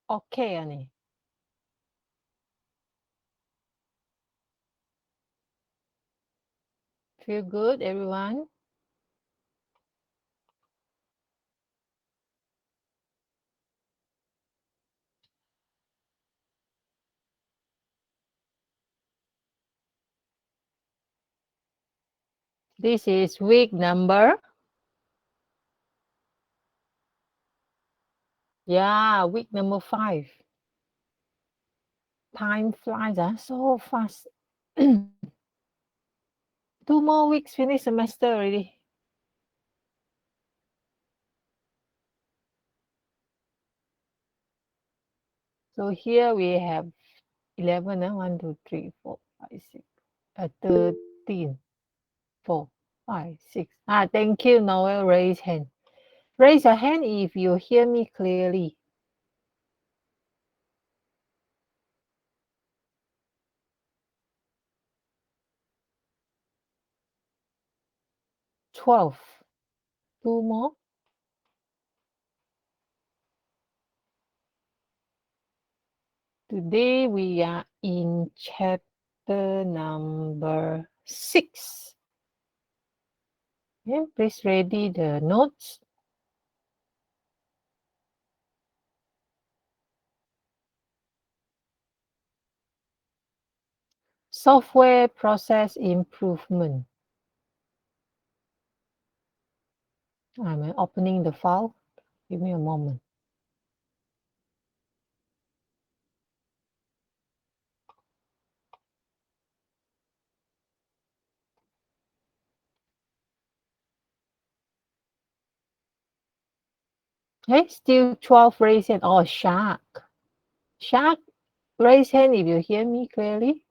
Okay, Annie. Feel good, everyone? This is week number. Yeah, week number 5. Time flies so fast. 2 more weeks, finish semester already. So here we have 11, 1, 2, 3, 4, 5, 6, 13, 4, 5, 6. Thank you, Noel. Raise hand. Raise your hand if you hear me clearly. 12. 2 more. Today we are in chapter number 6. Okay, please ready the notes. Software process improvement. I'm opening the file. Give me a moment. Okay, still 12 raise hand. Oh, shark. Shark, raise hand if you hear me clearly.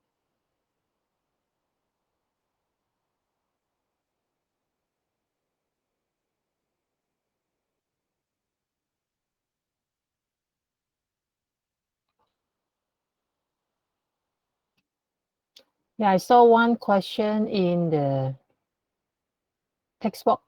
Yeah, I saw one question in the text box.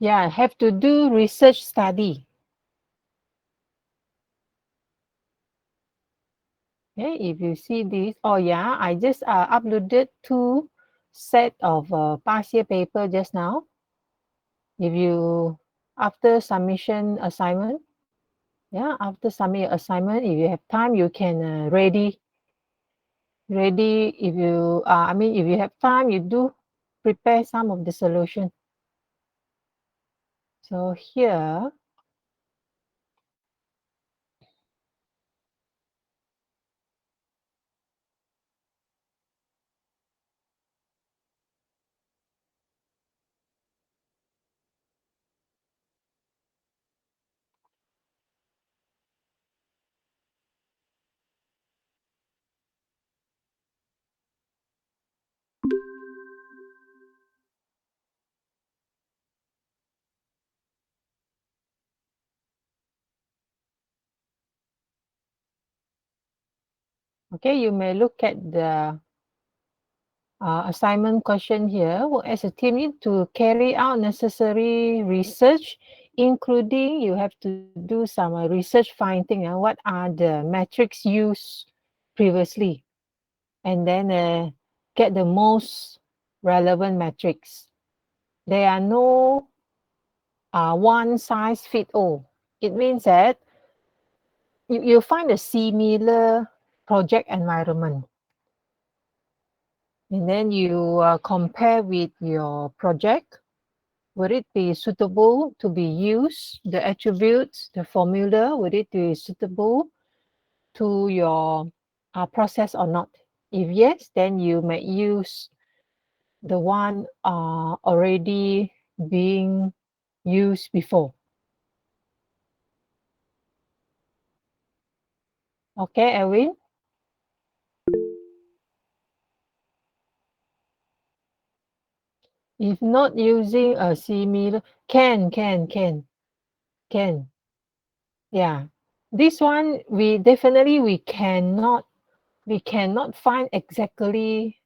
Yeah, have to do research study. Okay, if you see this, oh yeah, I just uploaded 2 set of past year paper just now. If you, after submission assignment, yeah, after submit assignment, if you have time, you can ready. If you, if you have time, you do prepare some of the solution. So here, okay, you may look at the assignment question here. Work as a team need to carry out necessary research, including you have to do some research finding. What are the metrics used previously? And then get the most relevant metrics. There are no one size fit all. It means that you find a similar project environment. And then you compare with your project. Would it be suitable to be used? The attributes, the formula, would it be suitable to your process or not? If yes, then you may use the one already being used before. Okay, Erwin? If not using a similar, can. Yeah. This one, we cannot find exactly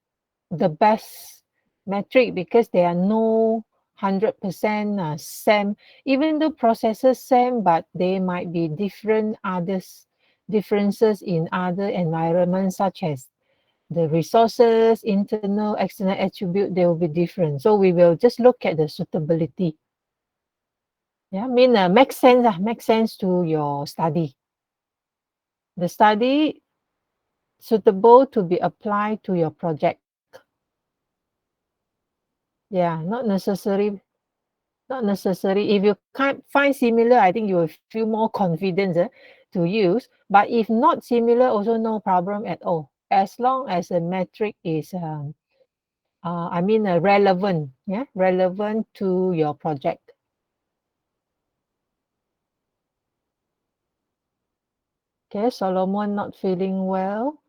the best metric because there are no 100% same, even though processes same, but they might be differences in other environments such as the resources, internal, external attribute, they will be different. So we will just look at the suitability. Yeah, makes sense to your study. The study suitable to be applied to your project. Yeah, not necessary. If you can't find similar, I think you will feel more confident to use. But if not similar, also no problem at all. As long as the metric is, relevant. Yeah, relevant to your project. Okay, Solomon not feeling well.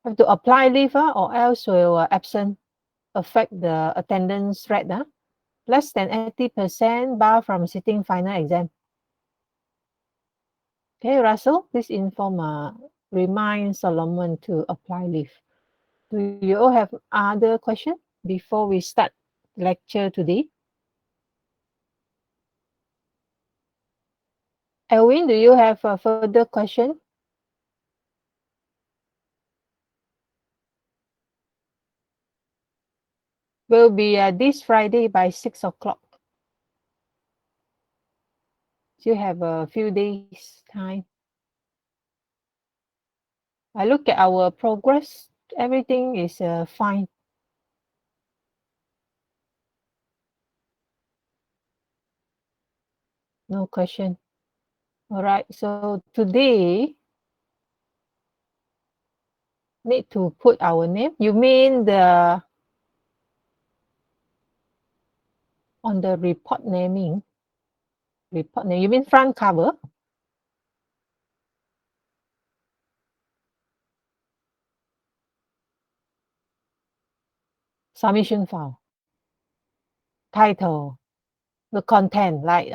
Have to apply leave, or else will absent affect the attendance rate. Less than 80% bar from sitting final exam. Okay, Russell, please remind Solomon to apply leave. Do you all have other questions before we start lecture today? Elwin, do you have a further question? Will be this Friday by 6 o'clock. So you have a few days time. I look at our progress. Everything is fine. No question. All right. So today, need to put our name. You mean on the report naming? Report name. You mean front cover? Submission file. Title. The content, like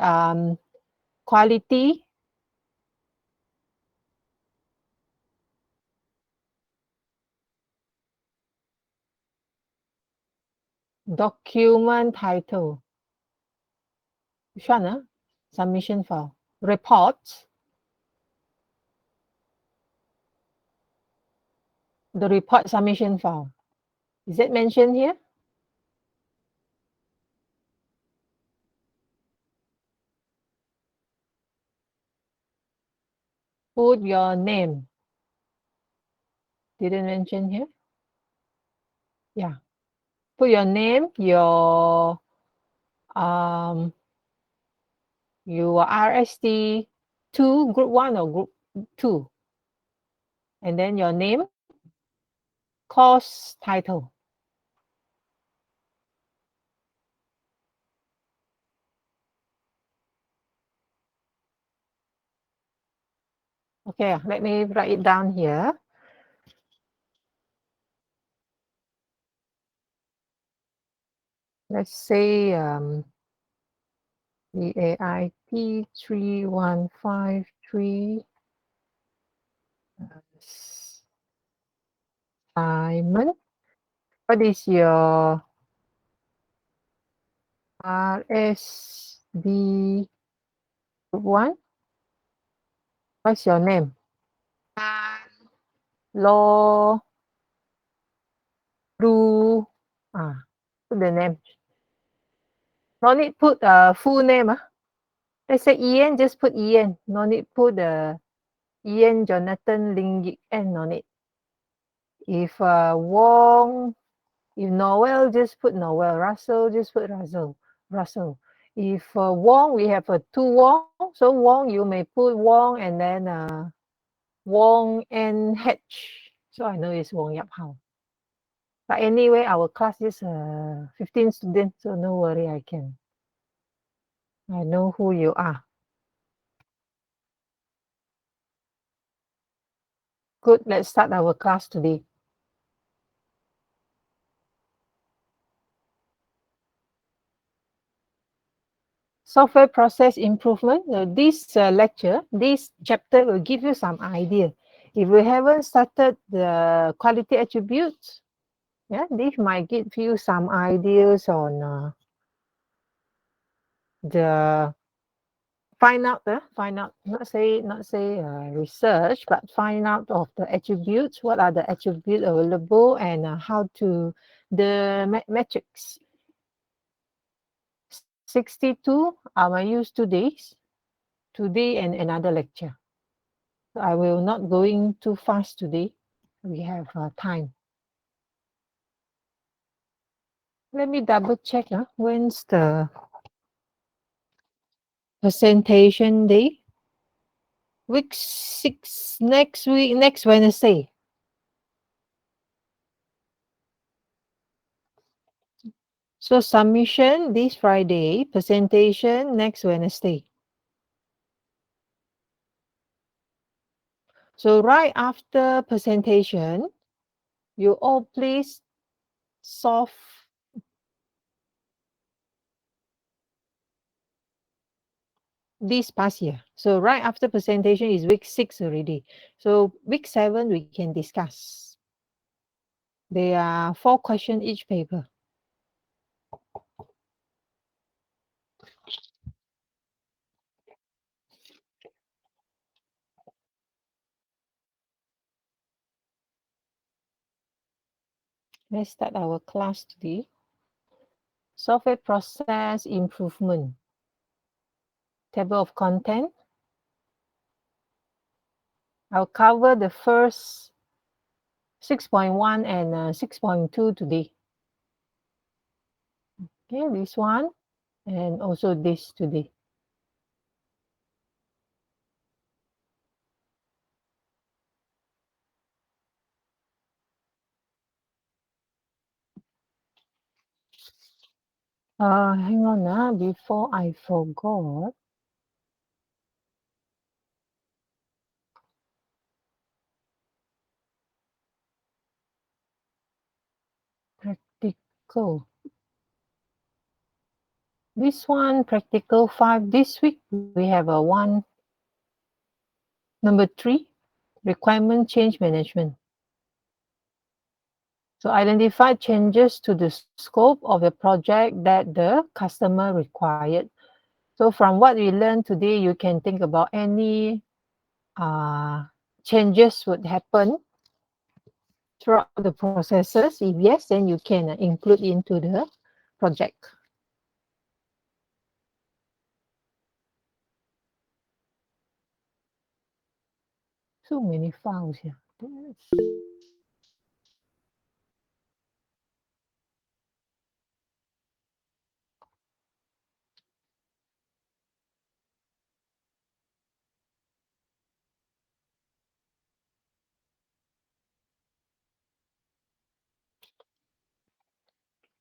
quality, document title. Which one? Submission file. Report. The report submission file. Is it mentioned here? Put your name. Didn't mention here? Yeah. Put your name, your RST 2, group 1 or group 2. And then your name, course title. Okay, let me write it down here. Let's say VAIP 3153 Simon. What is your RSD group 1? What's your name? Law Blue. Put the name. No need put full name. Let's say Ian, just put Ian. No need put Ian Jonathan Ling Yik En. No need. If Wong, if Noel, just put Noel. Russell, just put Russell. If Wong, we have two Wong. So Wong, you may put Wong and then Wong and H. So I know it's Wong Yap Hao. But anyway, our class is 15 students, so no worry, I know who you are. Good, let's start our class today. Software process improvement. This lecture, this chapter will give you some idea. If you haven't started the quality attributes, yeah, this might give you some ideas on the find out, not say research, but find out of the attributes. What are the attributes available, and how to the metrics. 62. I will use 2 days, today and another lecture. So I will not going too fast today. We have time. Let me double check. When's the presentation day? Week 6, next week, next Wednesday. So submission this Friday, presentation next Wednesday. So right after presentation, you all please solve this past year. So right after presentation is week 6 already. So week 7 we can discuss. There are 4 questions each paper. Let's start our class today. Software process improvement. Table of content. I'll cover the first 6.1 and 6.2 today. Okay, this one and also this today. Hang on, before I forgot. Practical. This one, practical 5. This week we have a number 3, requirement change management. So identify changes to the scope of the project that the customer required. So from what we learned today, you can think about any changes would happen throughout the processes. If yes, then you can include into the project. So many files here.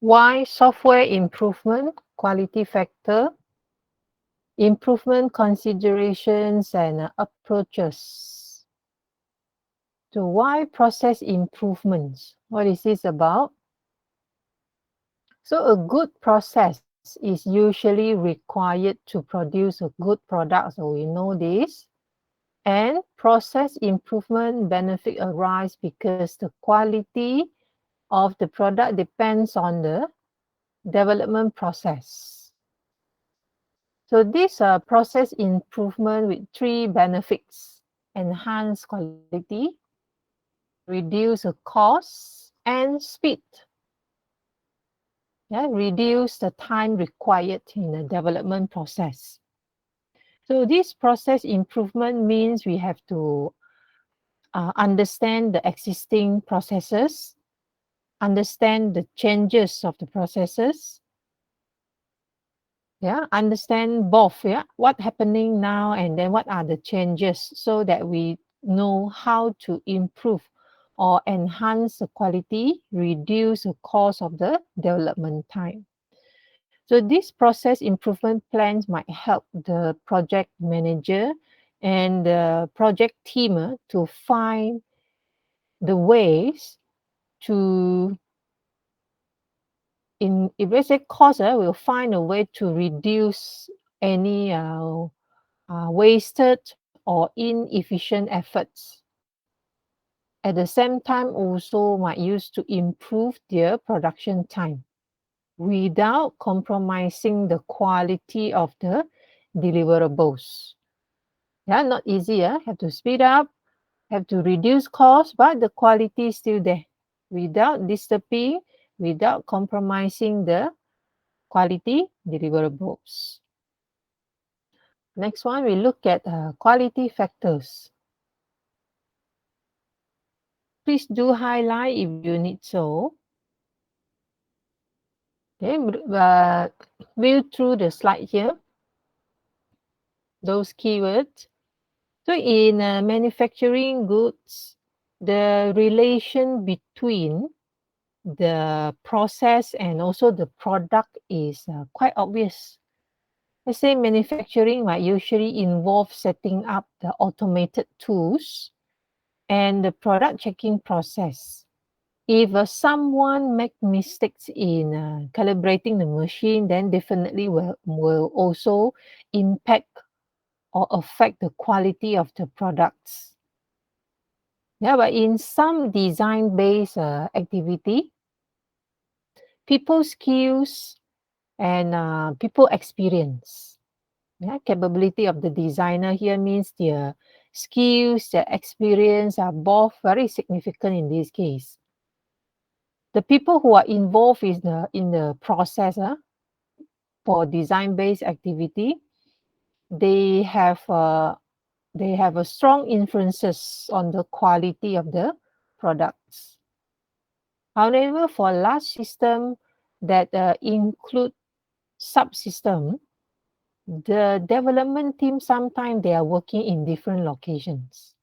Why software improvement, quality factor, improvement considerations and approaches. So why process improvements? What is this about? So a good process is usually required to produce a good product. So we know this. And process improvement benefit arise because the quality of the product depends on the development process. So this process improvement with 3 benefits: enhance quality, reduce the cost, and speed. Yeah, reduce the time required in the development process. So this process improvement means we have to understand the existing processes, understand the changes of the processes, yeah, understand both, yeah, what happening now and then what are the changes, so that we know how to improve or enhance the quality, reduce the cost of the development time. So these process improvement plans might help the project manager and the project team to find the ways to, if let's say cost, we'll find a way to reduce any wasted or inefficient efforts. At the same time, also might use to improve their production time without compromising the quality of the deliverables. Yeah, not easy. Have to speed up, have to reduce cost, but the quality is still there without disturbing, without compromising the quality deliverables. Next one, we look at quality factors. Please do highlight if you need so. Okay, view through the slide here, those keywords. So in manufacturing goods, the relation between the process and also the product is quite obvious. Let's say manufacturing might usually involve setting up the automated tools and the product checking process. If someone make mistakes in calibrating the machine, then definitely will also impact or affect the quality of the products. Yeah, but in some design-based activity, people skills and people experience. Yeah, capability of the designer here means their skills, their experience are both very significant in this case. The people who are involved in the process for design-based activity, they have a strong influences on the quality of the products. However, for large system that include subsystem, the development team sometimes they are working in different locations.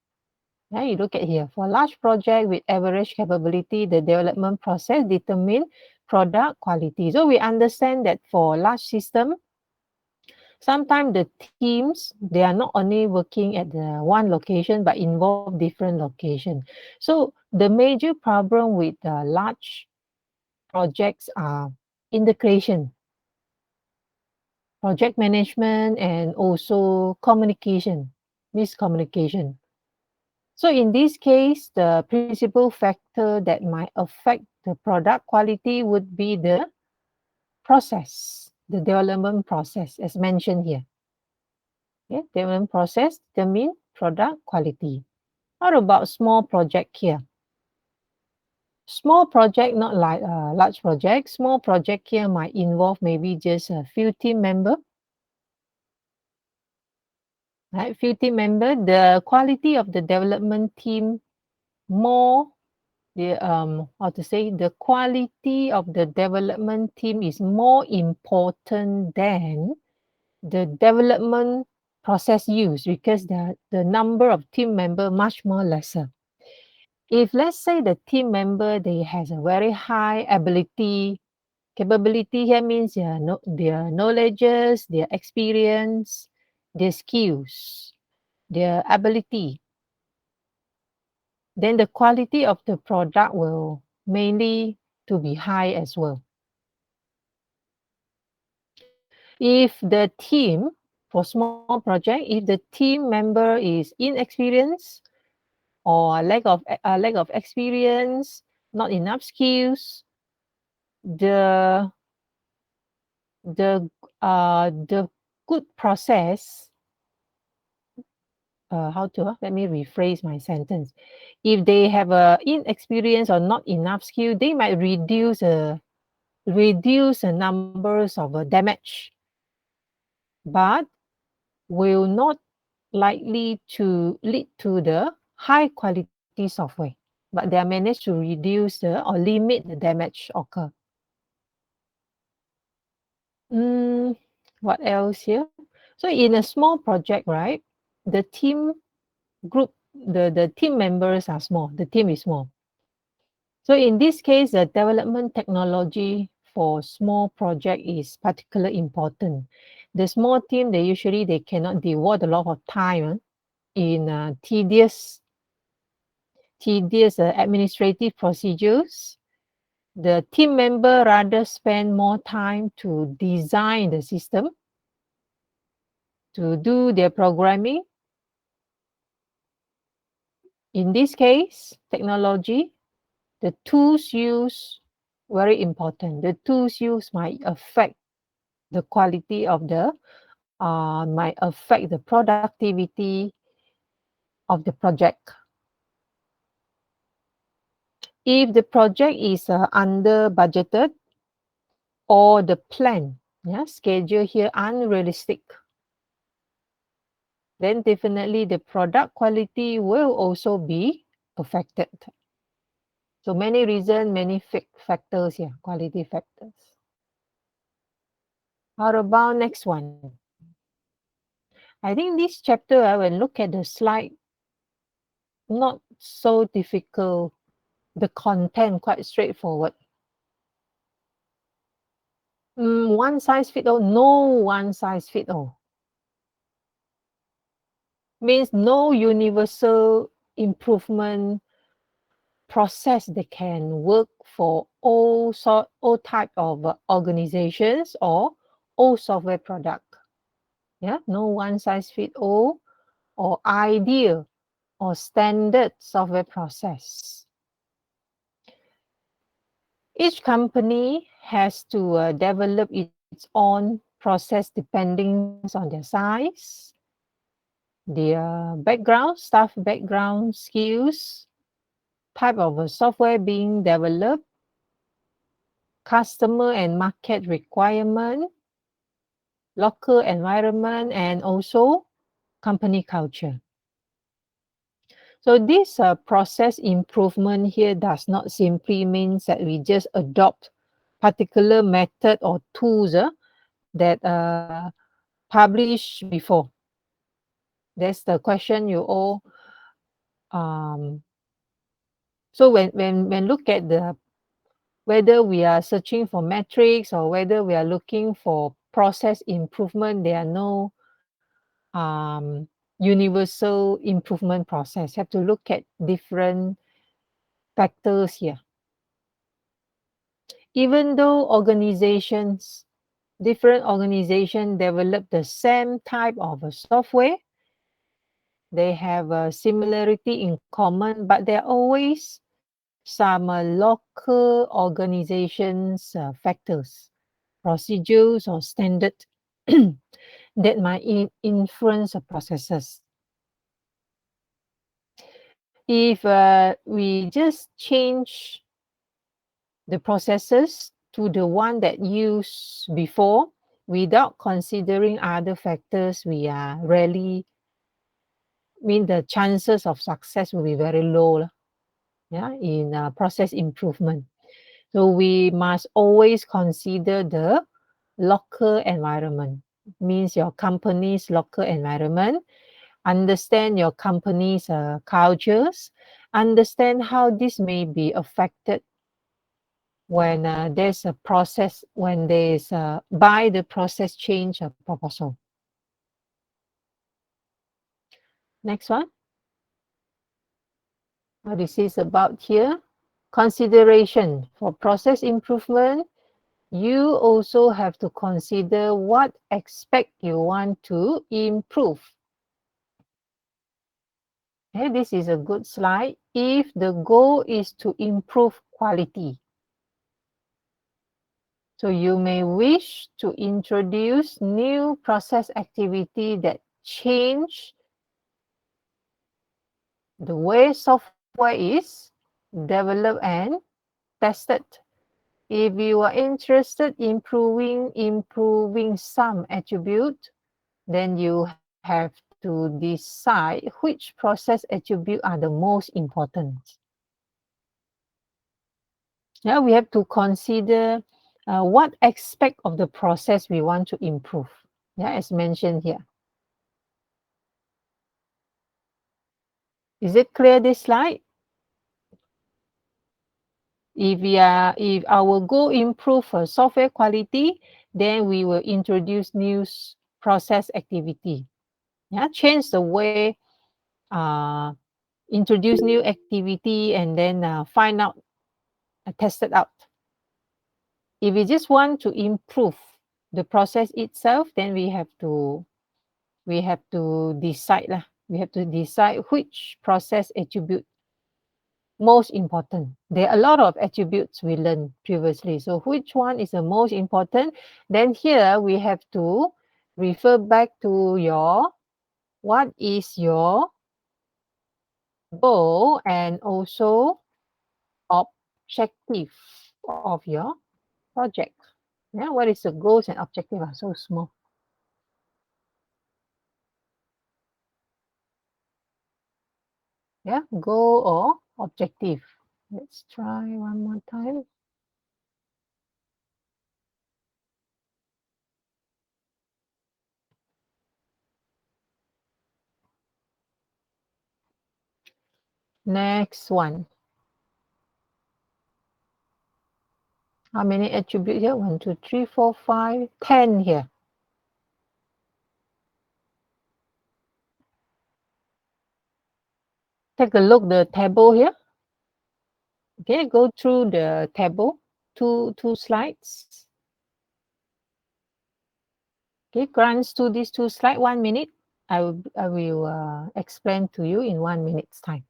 Now you look at here, for large project with average capability, the development process determine product quality. So we understand that for large system, sometimes the teams, they are not only working at the one location, but involve different location. So the major problem with large projects are integration, project management, and also communication, miscommunication. So in this case, the principal factor that might affect the product quality would be the process, the development process, as mentioned here. Okay, development process determine product quality. How about small project here? Small project, not like large project. Small project here might involve maybe just a few team member. Right, few team member. The quality of the development team more how to say, the quality of the development team is more important than the development process used because the number of team member much more lesser. If let's say the team member they has a very high ability, capability here means their knowledges, their experience, their skills, their ability, then the quality of the product will mainly to be high as well. If the team, for small project, if the team member is inexperienced or lack of experience, not enough skills, the the good process, how to let me rephrase my sentence. If they have a inexperience or not enough skill, they might reduce the numbers of damage, but will not likely to lead to the high quality software. But they are managed to reduce or limit the damage occur. What else here? So in a small project, right, the team group, the team members are small. The team is small. So in this case, the development technology for small project is particularly important. The small team, they cannot devote a lot of time in tedious administrative procedures. The team member rather spend more time to design the system to do their programming. In this case, technology, the tools used, very important. The tools used might affect the quality of the, might affect the productivity of the project. If the project is under budgeted or the plan, yeah, schedule here unrealistic, then definitely the product quality will also be affected. So many reasons, many factors here, quality factors. How about next one? I think this chapter, I will look at the slide, not so difficult. The content quite straightforward. One size fit all, no one size fit all. Means no universal improvement process that can work for all type of organizations or all software product. Yeah, no one size fit all or ideal or standard software process. Each company has to develop its own process depending on their size, their background, staff background, skills, type of software being developed, customer and market requirement, local environment, and also company culture. So this process improvement here does not simply mean that we just adopt particular method or tools that published before. That's the question you all. Um, so when look at the whether we are searching for metrics or whether we are looking for process improvement, there are no universal improvement process. Have to look at different factors here. Even though different organizations develop the same type of software, they have a similarity in common, but there are always some local organizations factors, procedures, or standard that might influence the processes. If we just change the processes to the one that used before without considering other factors, we are really the chances of success will be very low, yeah, in process improvement. So we must always consider the local environment, means your company's local environment, understand your company's cultures, understand how this may be affected when there's a process, when there's by the process change proposal. Next one. What this is about here. Consideration for process improvement. You also have to consider what aspect you want to improve. Okay, this is a good slide. If the goal is to improve quality, so you may wish to introduce new process activity that change the way software is developed and tested. If you are interested in improving some attribute, then you have to decide which process attribute are the most important. Now we have to consider what aspect of the process we want to improve. Yeah, as mentioned here. Is it clear this slide? If our goal improve software quality, then we will introduce new process activity. Yeah, change the way, introduce new activity, and then find out, test it out. If we just want to improve the process itself, then we have to we have to decide lah. We have to decide which process attribute most important. There are a lot of attributes we learned previously. So which one is the most important? Then here we have to refer back to your what is your goal and also objective of your project. Yeah, what is the goals and objective are so small. Yeah, goal or objective. Let's try one more time. Next one. How many attributes here? 1, 2, 3, 4, 5, 10 here. Take a look the table here. Okay, go through the table, two slides. Okay, glance to these two slides, 1 minute. I will explain to you in 1 minute's time.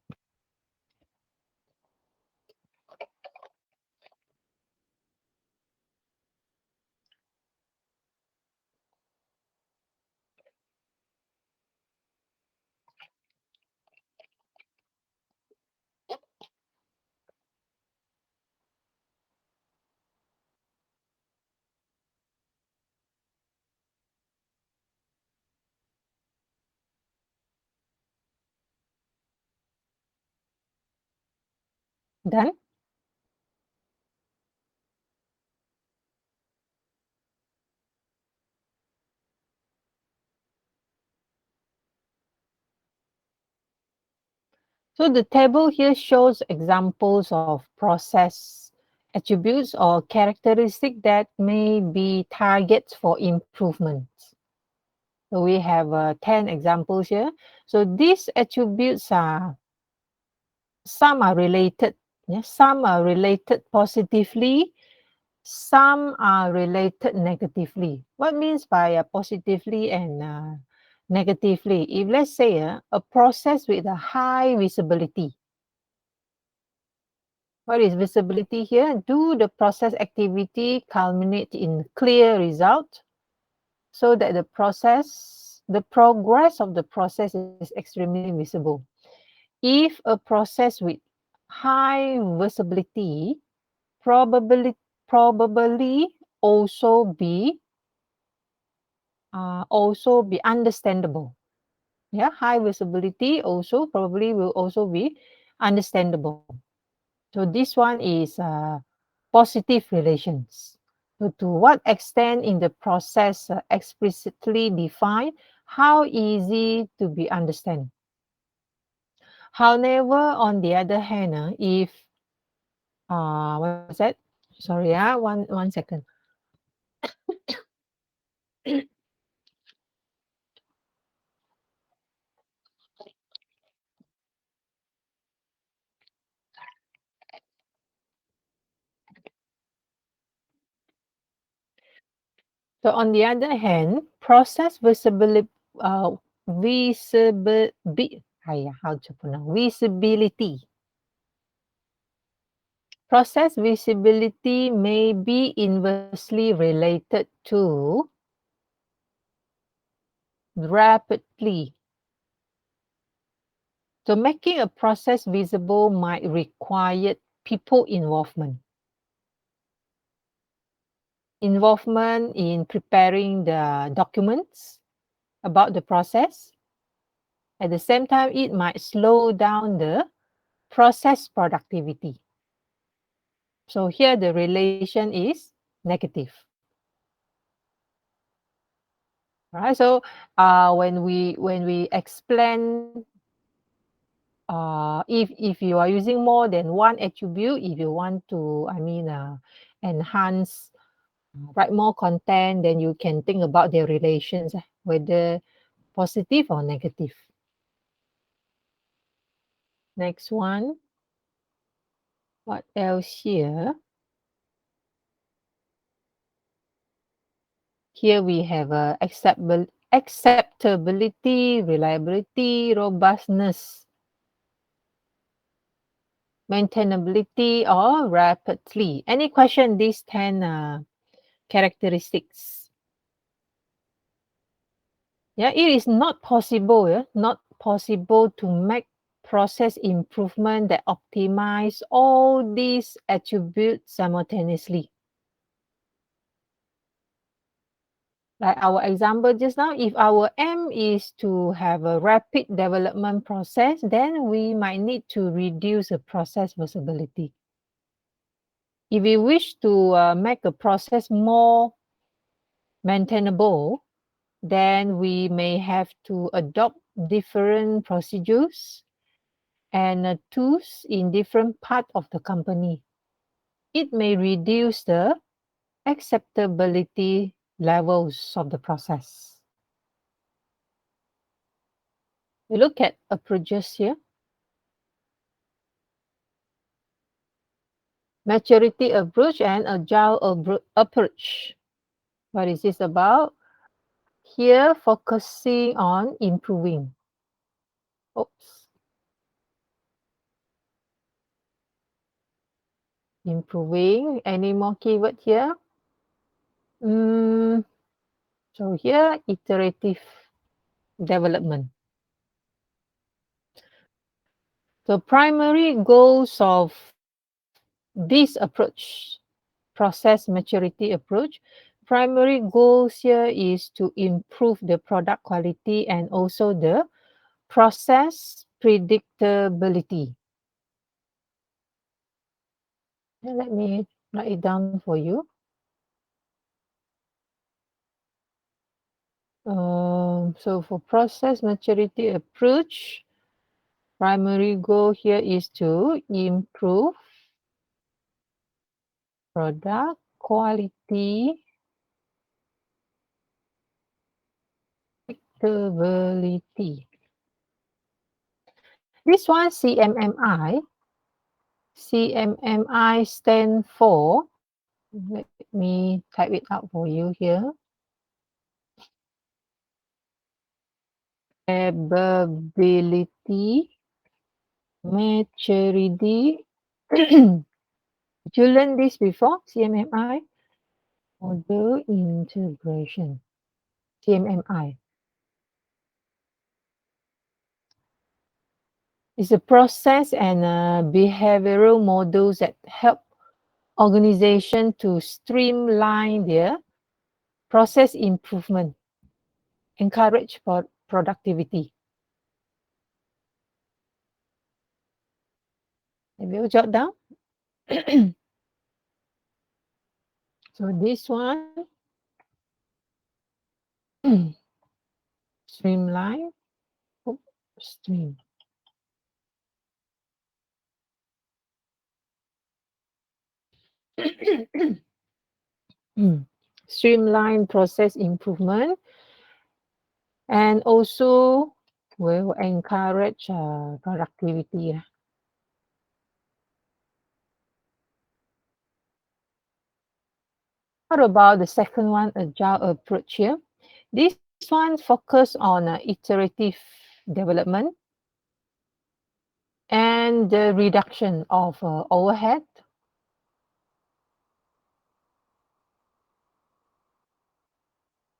Done? So the table here shows examples of process attributes or characteristics that may be targets for improvement. So we have 10 examples here. So these attributes are, some are related. Yeah, some are related positively, some are related negatively. What means by positively and negatively? If let's say a process with a high visibility, what is visibility here? Do the process activity culminate in clear result so that the progress of the process is extremely visible. If a process with high visibility probably also be understandable. Yeah, high visibility also probably will also be understandable. So this one is positive relations. So to what extent in the process explicitly define how easy to be understand. However, on the other hand, if what was that? Sorry, one second. So on the other hand, process visibility, how to pronounce visibility. Process visibility may be inversely related to rapidly. So making a process visible might require people involvement. Involvement in preparing the documents about the process. At the same time, it might slow down the process productivity. So here the relation is negative. Right? So when we explain, if you are using more than one attribute, if you want to, enhance, write more content, then you can think about their relations, whether positive or negative. Next one. What else here? Here we have acceptability, reliability, robustness, maintainability, or rapidly. Any question, these 10 characteristics? Yeah, it is not possible, not possible to make process improvement that optimize all these attributes simultaneously. Like our example just now, if our aim is to have a rapid development process, then we might need to reduce the process visibility. If we wish to make a process more maintainable, then we may have to adopt different procedures and tools in different part of the company. It may reduce the acceptability levels of the process. We look at approaches here. Maturity approach and agile approach. What is this about? Here, focusing on improving. Oops. Improving. Any more keyword here? So here, iterative development. The primary goals of this approach, process maturity approach, primary goals here is to improve the product quality and also the process predictability. Let me write it down for you. So for process maturity approach, primary goal here is to improve product quality, predictability. This one CMMI stand for, let me type it out for you here. Capability, maturity. Did you learn this before? CMMI? Model integration. CMMI. It's a process and behavioral models that help organization to streamline their process improvement, encourage productivity. Have you jot down? So this one, streamline, stream. Streamline process improvement and also will encourage productivity. What about the second one, agile approach here? This one focus on iterative development and the reduction of overhead.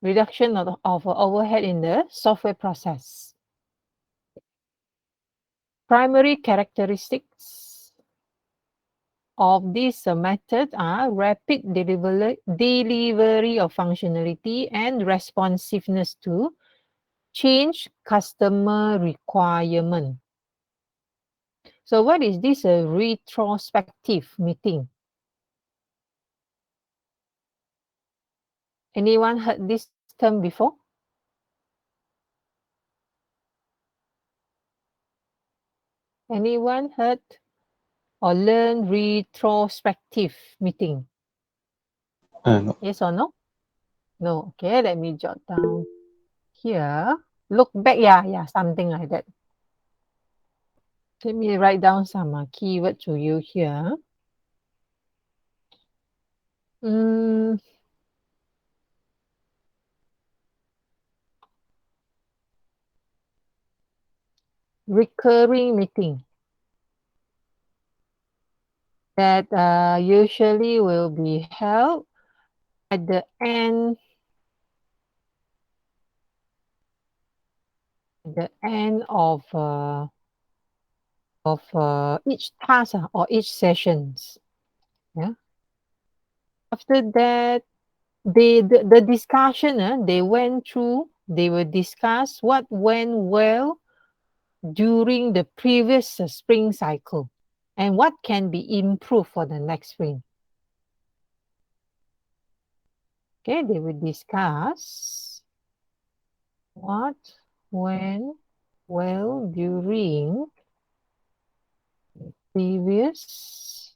Reduction of overhead in the software process. Primary characteristics of this method are rapid delivery of functionality and responsiveness to change customer requirement. So what is this a retrospective meeting? Anyone heard this term before? Anyone heard or learn retrospective meeting? No. Yes or no? No. Okay, let me jot down here. Look back, yeah, something like that. Let me write down some keyword to you here. recurring meeting that usually will be held at the end of each task or each sessions. Yeah. After that, the discussion they went through. They will discuss what went well during the previous spring cycle and what can be improved for the next spring. Okay, they will discuss what went well during previous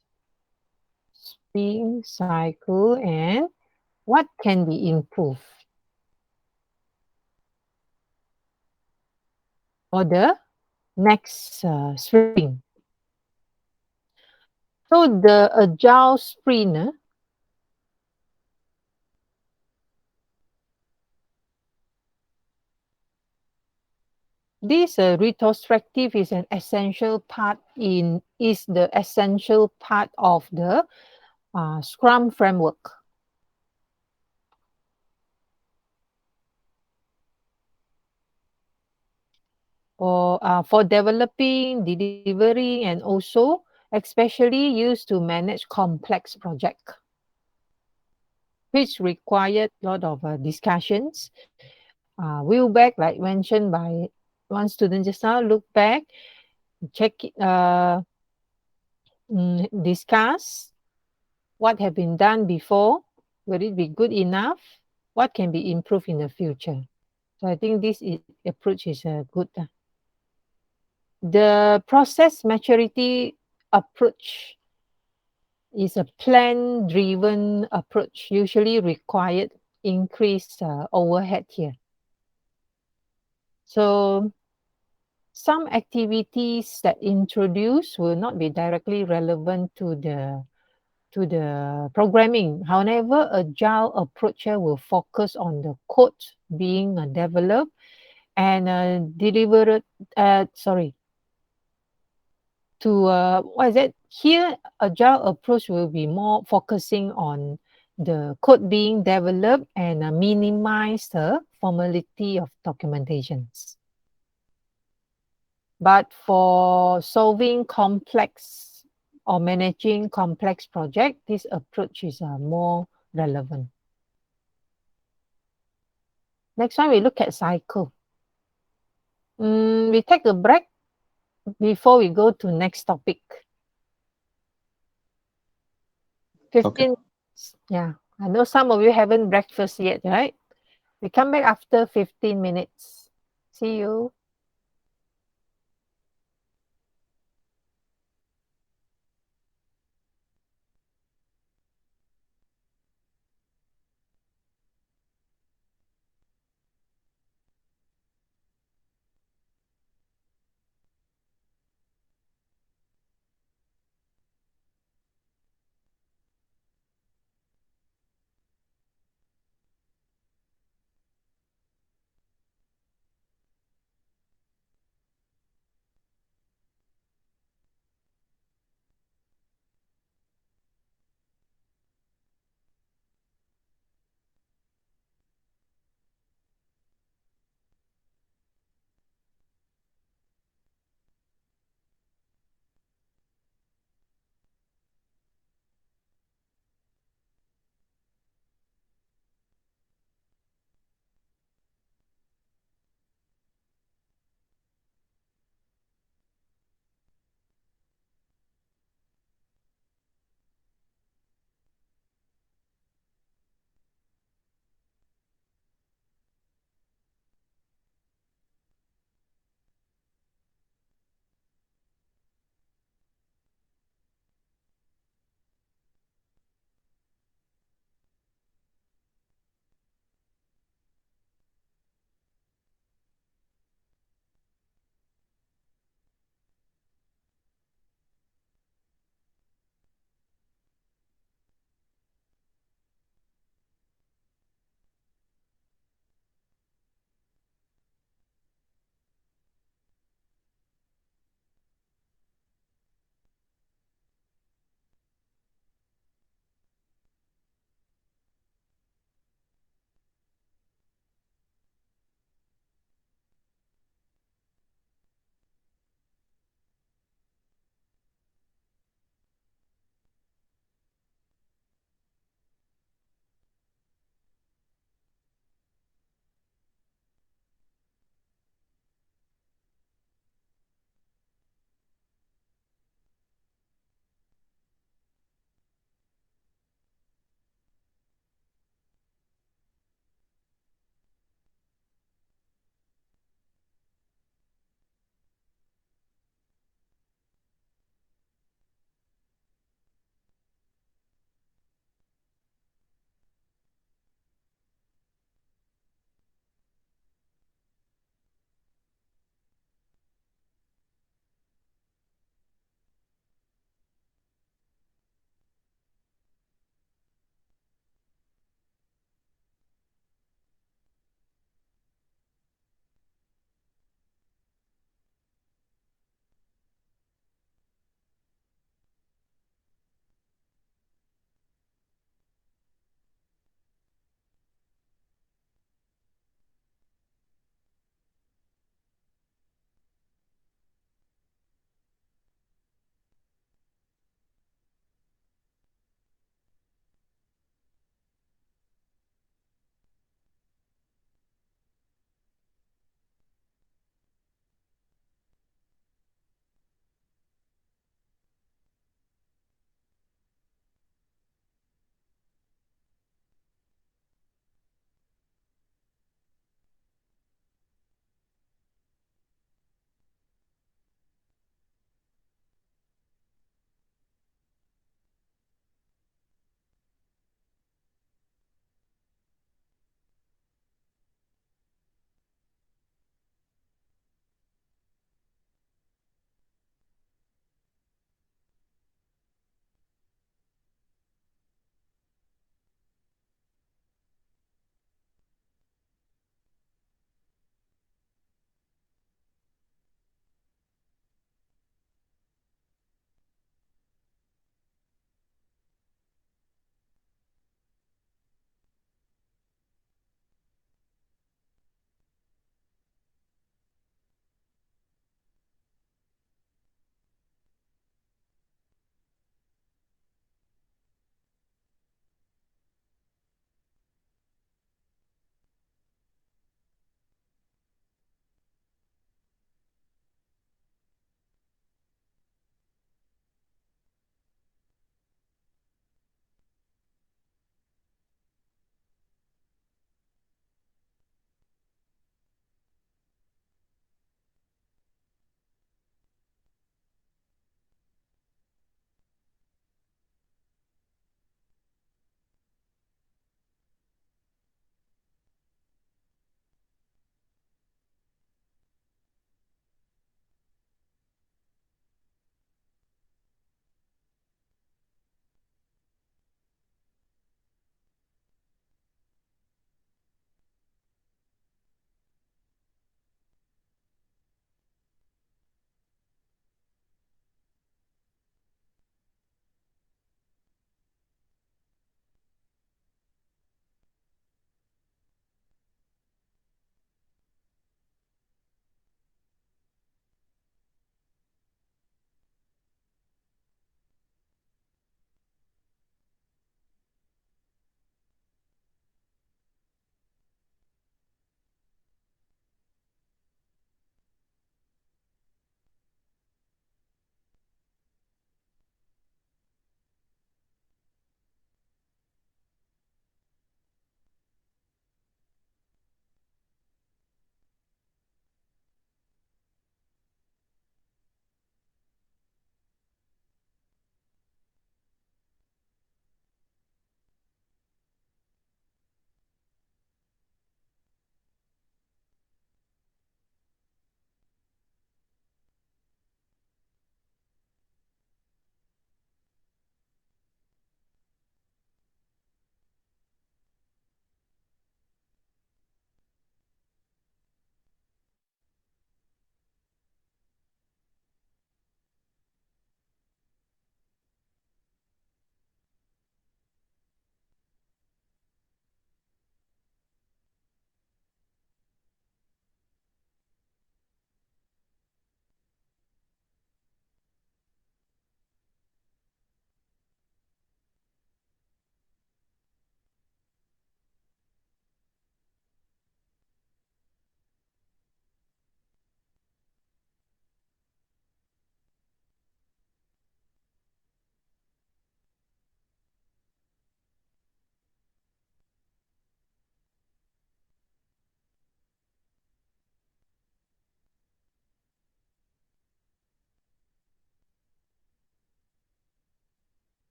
spring cycle and what can be improved for the next spring. So the agile sprint, this retrospective is the essential part of the Scrum framework. For developing, delivering, and also especially used to manage complex project, which required a lot of discussions. We'll back, like mentioned by one student just now, look back, check it, discuss what have been done before, will it be good enough, what can be improved in the future. So I think this approach is good. The process maturity approach is a plan driven approach, usually required increased overhead here. So some activities that introduce will not be directly relevant to the programming. However, agile approach will focus on the code being developed and delivered. To what is it? Here, agile approach will be more focusing on the code being developed and minimize the formality of documentations. But for solving complex or managing complex project, this approach is more relevant. Next one, we look at cycle. We take a break before we go to next topic. 15 minutes. Yeah, I know some of you haven't breakfast yet, right? We come back after 15 minutes. See you.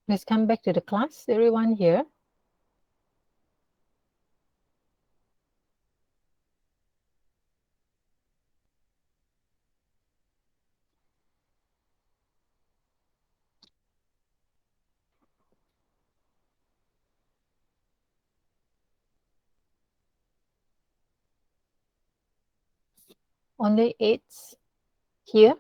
Let's come back to the class, everyone here. Only 8 here.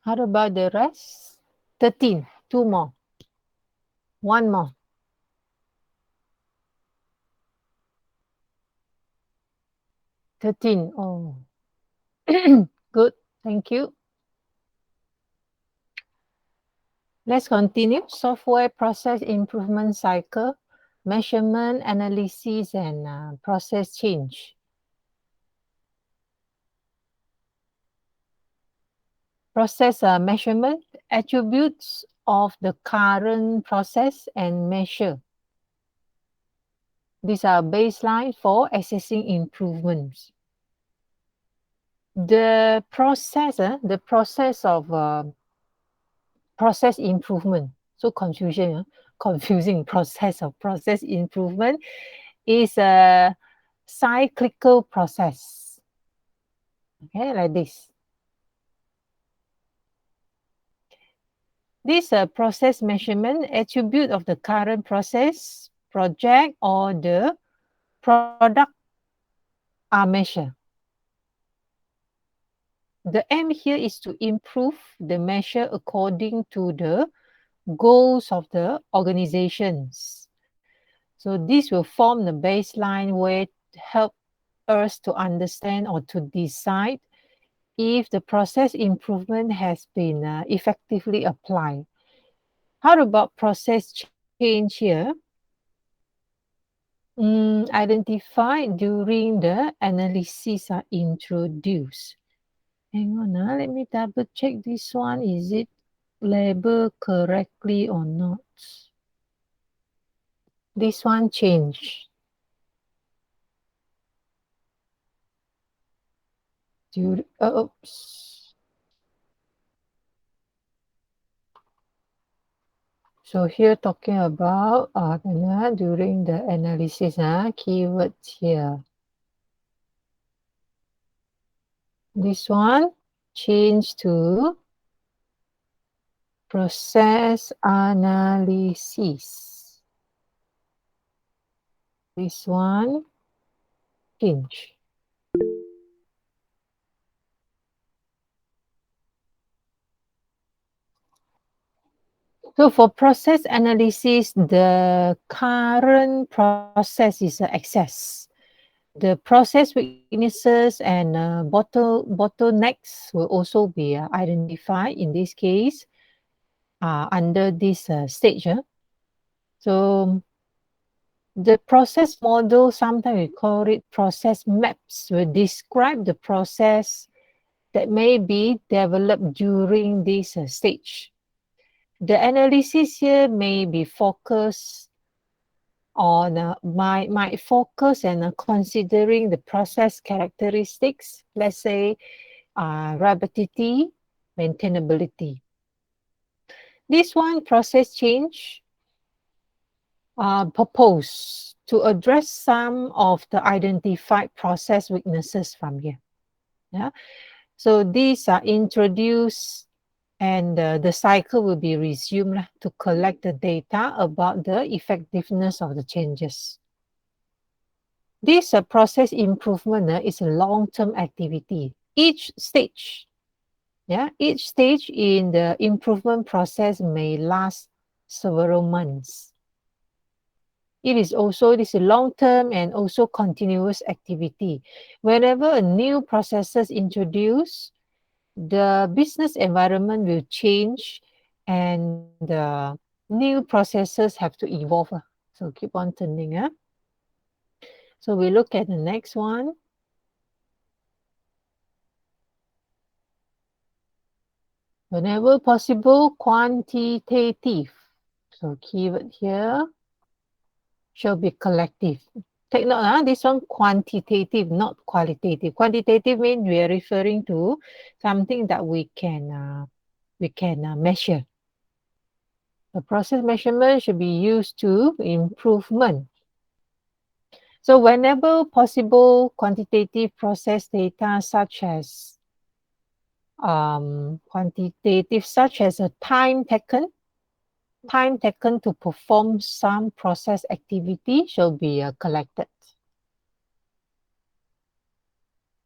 How about the rest? 13. 2 more. 1 more. 13. Oh, good. Thank you. Let's continue. Software process improvement cycle, measurement, analysis, and process change. Process measurement, attributes of the current process and measure. These are baseline for assessing improvements. The process of process improvement. So confusing process of process improvement is a cyclical process. Okay, like this. This process measurement attribute of the current process, project, or the product are measured. The aim here is to improve the measure according to the goals of the organizations. So this will form the baseline where to help us to understand or to decide if the process improvement has been effectively applied. How about process change here? Identified during the analysis are introduced. Hang on, let me double check this one. Is it labeled correctly or not? This one changed. Oops. So here talking about during the analysis, keywords here. This one change to process analysis. This one change. So for process analysis, the current process is access. The process weaknesses and bottlenecks will also be identified in this case under this stage. So the process model, sometimes we call it process maps, will describe the process that may be developed during this stage. The analysis here may be focused on my focus and considering the process characteristics, let's say rapidity, maintainability. This one, process change, proposed to address some of the identified process weaknesses from here. Yeah, so these are introduced and the cycle will be resumed to collect the data about the effectiveness of the changes. This process improvement is a long-term activity. Each stage in the improvement process may last several months. It is a long-term and also continuous activity. Whenever a new process is introduced, the business environment will change and the new processes have to evolve. So keep on turning. So we look at the next one. Whenever possible, quantitative. So keyword here shall be collective. Take note, this one quantitative, not qualitative. Quantitative means we are referring to something that we can we can measure. The process measurement should be used to improvement. So whenever possible, quantitative process data such as a time taken to perform some process activity shall be collected.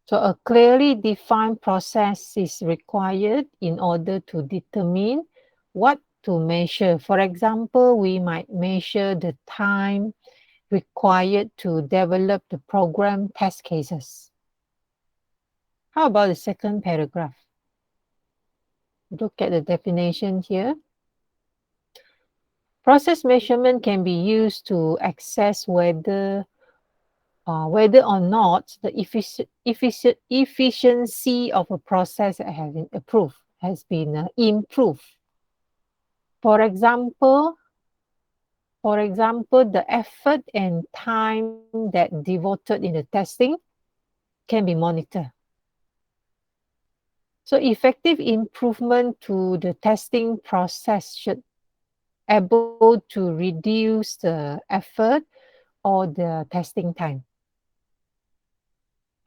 So a clearly defined process is required in order to determine what to measure. For example, we might measure the time required to develop the program test cases. How about the second paragraph? Look at the definition here. Process measurement can be used to assess whether or not the efficiency of a process has been improved. For example, the effort and time that devoted in the testing can be monitored. So effective improvement to the testing process should able to reduce the effort or the testing time.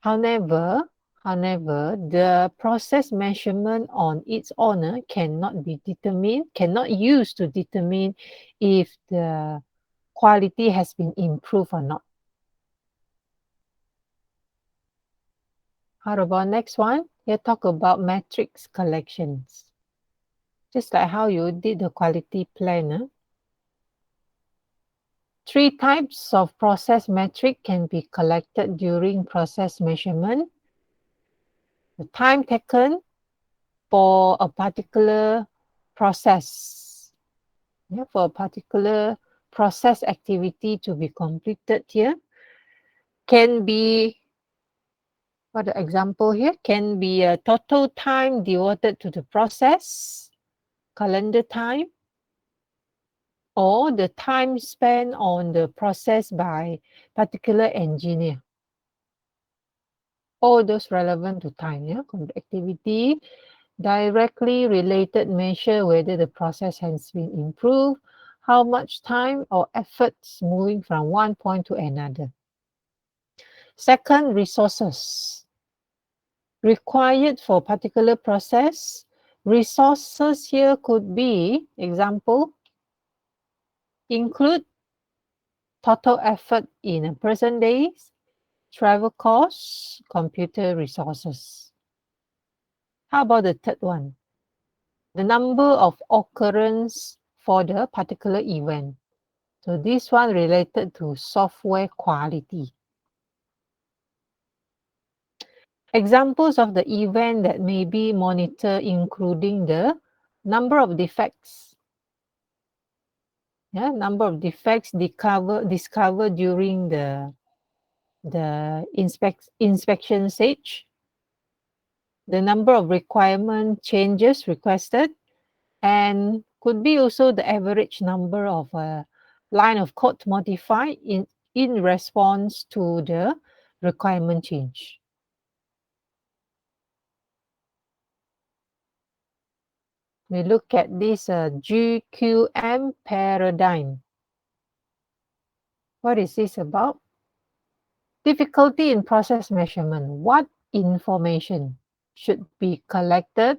However, the process measurement on its own cannot use to determine if the quality has been improved or not. How about next one? Here talk about metrics collections. Just like how you did the quality plan. Three types of process metric can be collected during process measurement. The time taken for a particular process, for a particular process activity to be completed here can be, for the example here, can be a total time devoted to the process, calendar time, or the time spent on the process by particular engineer. All those relevant to time, activity, directly related measure whether the process has been improved, how much time or efforts moving from one point to another. Second, resources required for particular process. Resources here could be, example, include total effort in person days, travel costs, computer resources. How about the third one? The number of occurrence for the particular event. So this one related to software quality. Examples of the event that may be monitored including the number of defects. Number of defects discovered during the inspection stage, the number of requirement changes requested, and could be also the average number of line of code modified in response to the requirement change. We look at this GQM paradigm. What is this about? Difficulty in process measurement. What information should be collected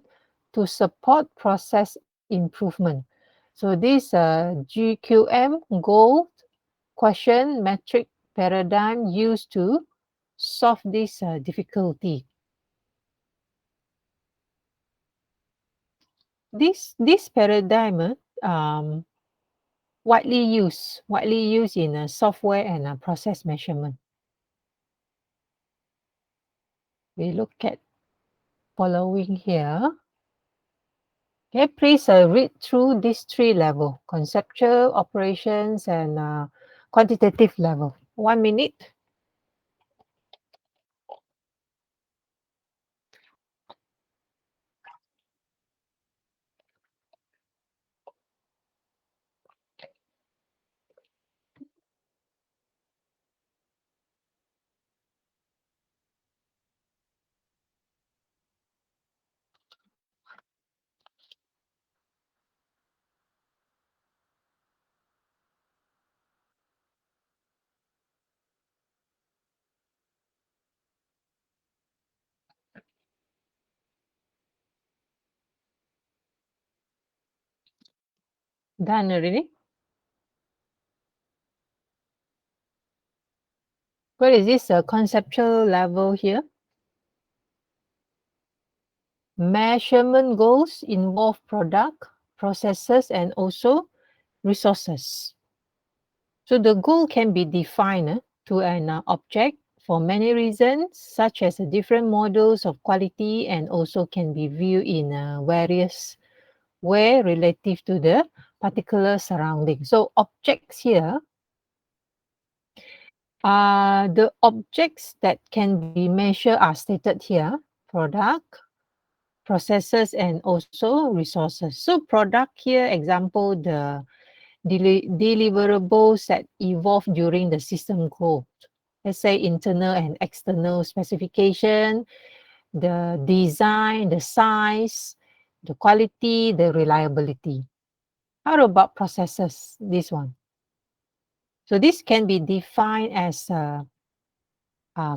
to support process improvement? So this GQM goal question metric paradigm used to solve this difficulty. This paradigm widely used in software and process measurement. We look at following here. Okay, please read through these three levels: conceptual, operations, and quantitative level. 1 minute. Done already? What is this conceptual level here? Measurement goals involve product, processes, and also resources. So the goal can be defined to an object for many reasons, such as different models of quality, and also can be viewed in various way relative to the particular surrounding. So objects here the objects that can be measured are stated here: product, processes, and also resources. So product here, example, the deliverables that evolve during the system growth. Let's say internal and external specification, the design, the size, the quality, the reliability. How about processes? This one. So this can be defined as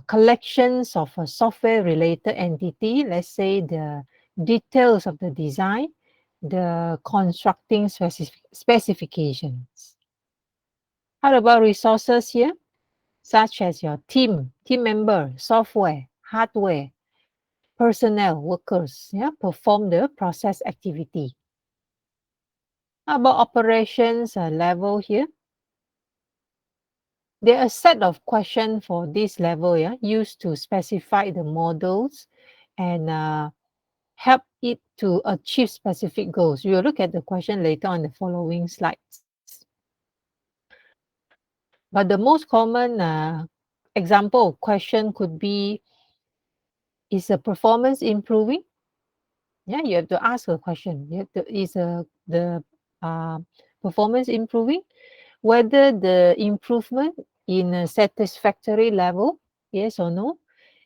collections of a software-related entity. Let's say the details of the design, the constructing specifications. How about resources here? Such as your team member, software, hardware, personnel, workers, yeah, perform the process activity. How about operations level here? There are a set of questions for this level, yeah, used to specify the models and help it to achieve specific goals. We will look at the question later on the following slides. But the most common example of question could be, is the performance improving? Yeah, you have to ask a question. You have to, is the uh, performance improving? Whether the improvement in a satisfactory level, yes or no?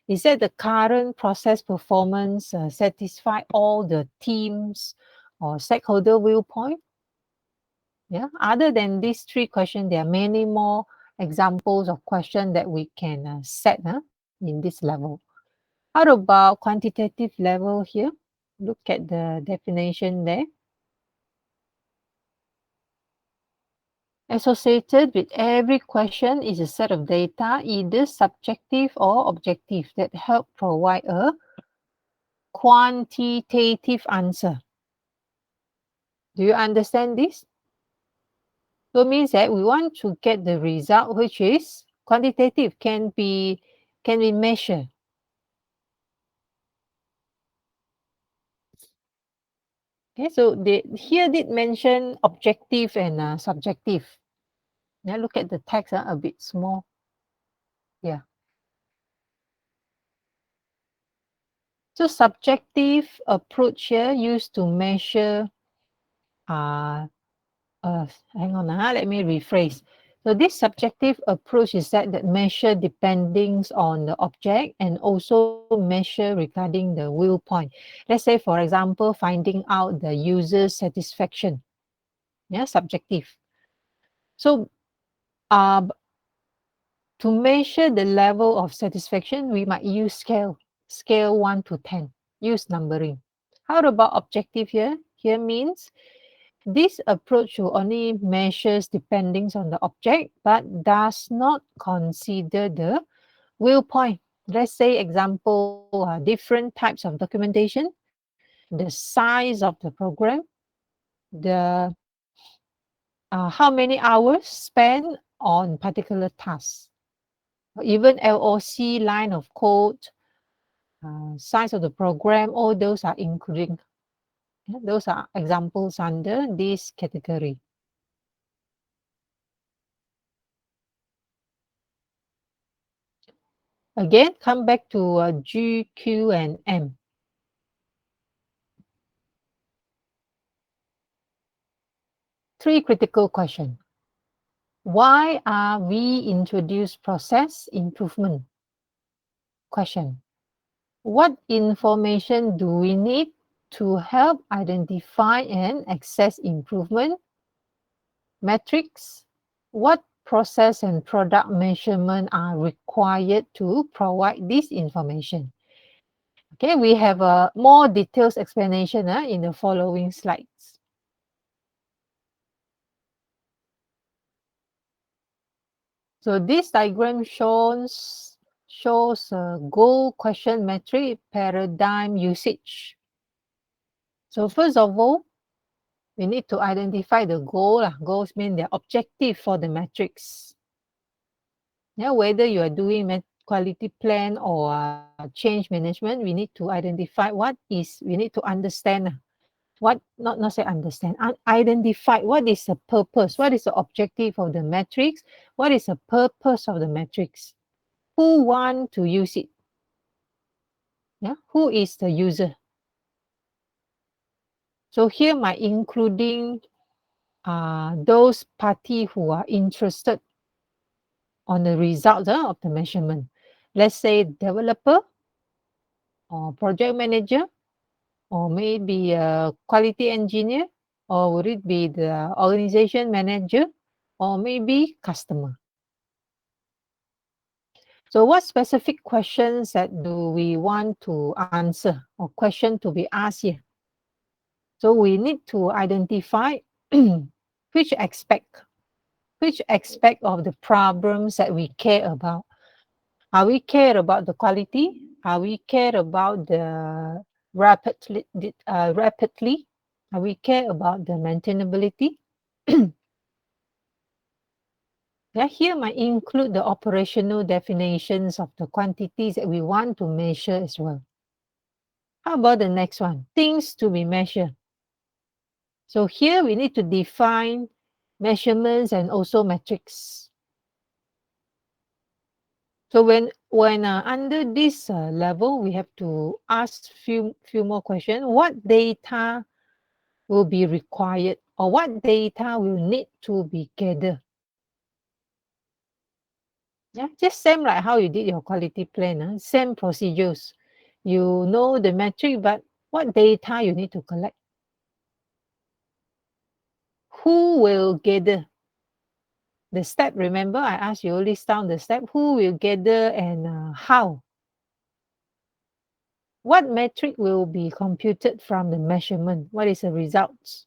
Is that the current process performance satisfy all the teams or stakeholder viewpoint? Yeah. Other than these three questions, there are many more examples of questions that we can set in this level. How about quantitative level here? Look at the definition there. Associated with every question is a set of data, either subjective or objective, that help provide a quantitative answer. Do you understand this? So it means that we want to get the result which is quantitative, can be measured. Okay, so they here did mention objective and subjective. Now look at the text a bit small. Yeah. So subjective approach here used to measure uh, hang on, let me rephrase. So this subjective approach is that measure depending on the object and also measure regarding the viewpoint. Let's say, for example, finding out the user satisfaction. Yeah, subjective. So to measure the level of satisfaction, we might use scale 1 to 10, use numbering. How about objective here? Here means this approach will only measures depending on the object, but does not consider the viewpoint. Let's say, example, different types of documentation, the size of the program, the how many hours spent on particular tasks, even LOC, line of code, size of the program, all those are including. Those are examples under this category. Again, come back to G, Q, and M. Three critical questions. Why are we introduce process improvement? Question. What information do we need to help identify and access improvement? Metrics. What process and product measurement are required to provide this information? Okay, we have a more detailed explanation in the following slides. So this diagram shows a goal question metric paradigm usage. So first of all, we need to identify the goal. Goals mean the objective for the metrics. Yeah, whether you are doing quality plan or change management, we need to identify we need to understand not say understand, identify what is the purpose, what is the objective of the metrics, what is the purpose of the metrics, who want to use it, yeah, who is the user. So here my including those party who are interested on the result of the measurement. Let's say developer or project manager, or maybe a quality engineer, or would it be the organization manager, or maybe customer. So what specific questions that do we want to answer, or question to be asked here? So we need to identify which aspect which aspect of the problems that we care about. Are we care about the quality? Are we care about the rapidly? Are we care about the maintainability? Yeah, here might include the operational definitions of the quantities that we want to measure as well. How about the next one? Things to be measured. So here we need to define measurements and also metrics. So when under this level, we have to ask few more questions. What data will be required, or what data will need to be gathered? Yeah, just same like how you did your quality plan. Same procedures. You know the metric, but what data you need to collect? Who will gather the step? Remember, I asked you list down the step. Who will gather and how? What metric will be computed from the measurement? What is the results?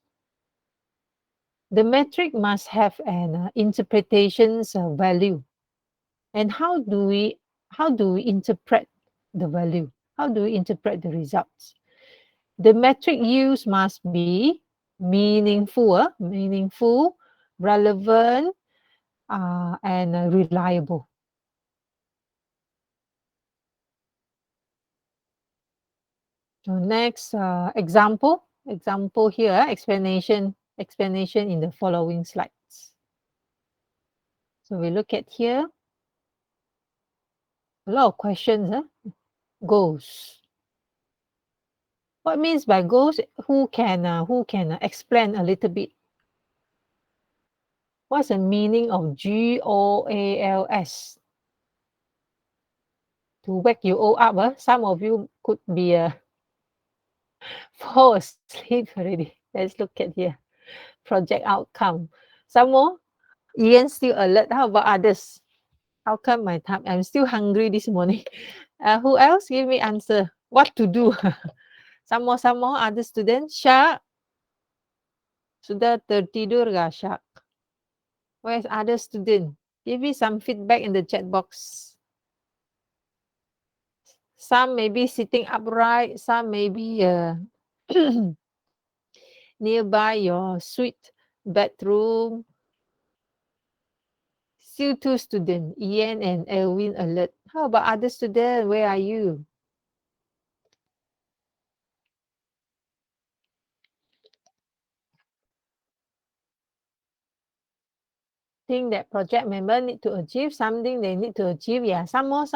The metric must have an interpretations value. And how do we interpret the value? How do we interpret the results? The metric used must be meaningful, relevant, and reliable. So next example here, explanation in the following slides. So we look at here, a lot of questions. Goals. What means by goals? Who can explain a little bit? What's the meaning of GOALS? To wake you all up. Some of you could be fall asleep already. Let's look at here. Project outcome. Some more. Ian still alert. How about others? How come my time? I'm still hungry this morning. Who else? Give me answer. What to do? Some more. Other students. Shark. Sudah tertidur kah Shark? Where's other student? Give me some feedback in the chat box. Some may be sitting upright. Some may be nearby your suite bedroom. Still two students, Ian and Elwin alert. How about other students? Where are you? Think that project member need to achieve something they need to achieve. Yeah, some more.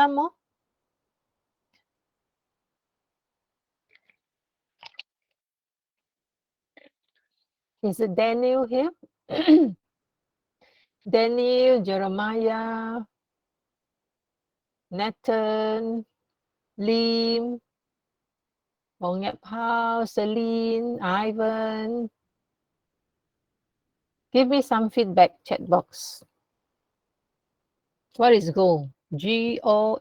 Is it Daniel here? Daniel, Jeremiah, Nathan, Lim, Bong Yap Hao, Celine, Ivan. Give me some feedback, chat box. What is goal? GOAL.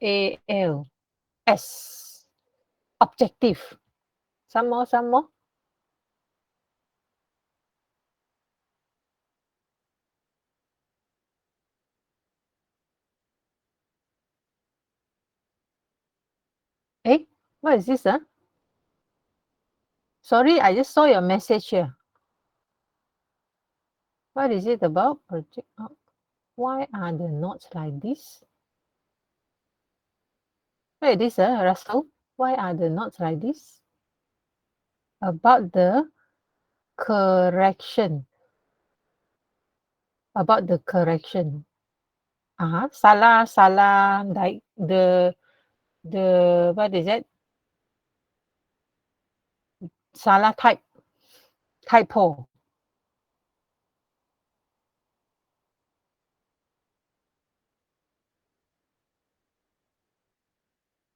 Objective. Some more. What is this? Sorry, I just saw your message here. What is it about? Project. Why are the notes like this? Wait, this, Russell. Why are the notes like this? About the correction. About the correction. Salah, like the what is it? Salah typo.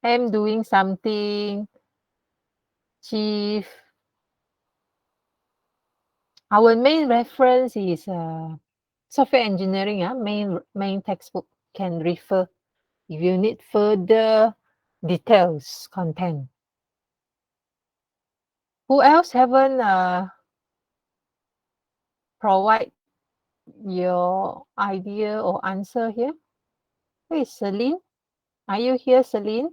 I'm doing something, chief. Our main reference is software engineering. Main textbook can refer if you need further details, content. Who else haven't provide your idea or answer here? Hey, Celine, are you here, Celine?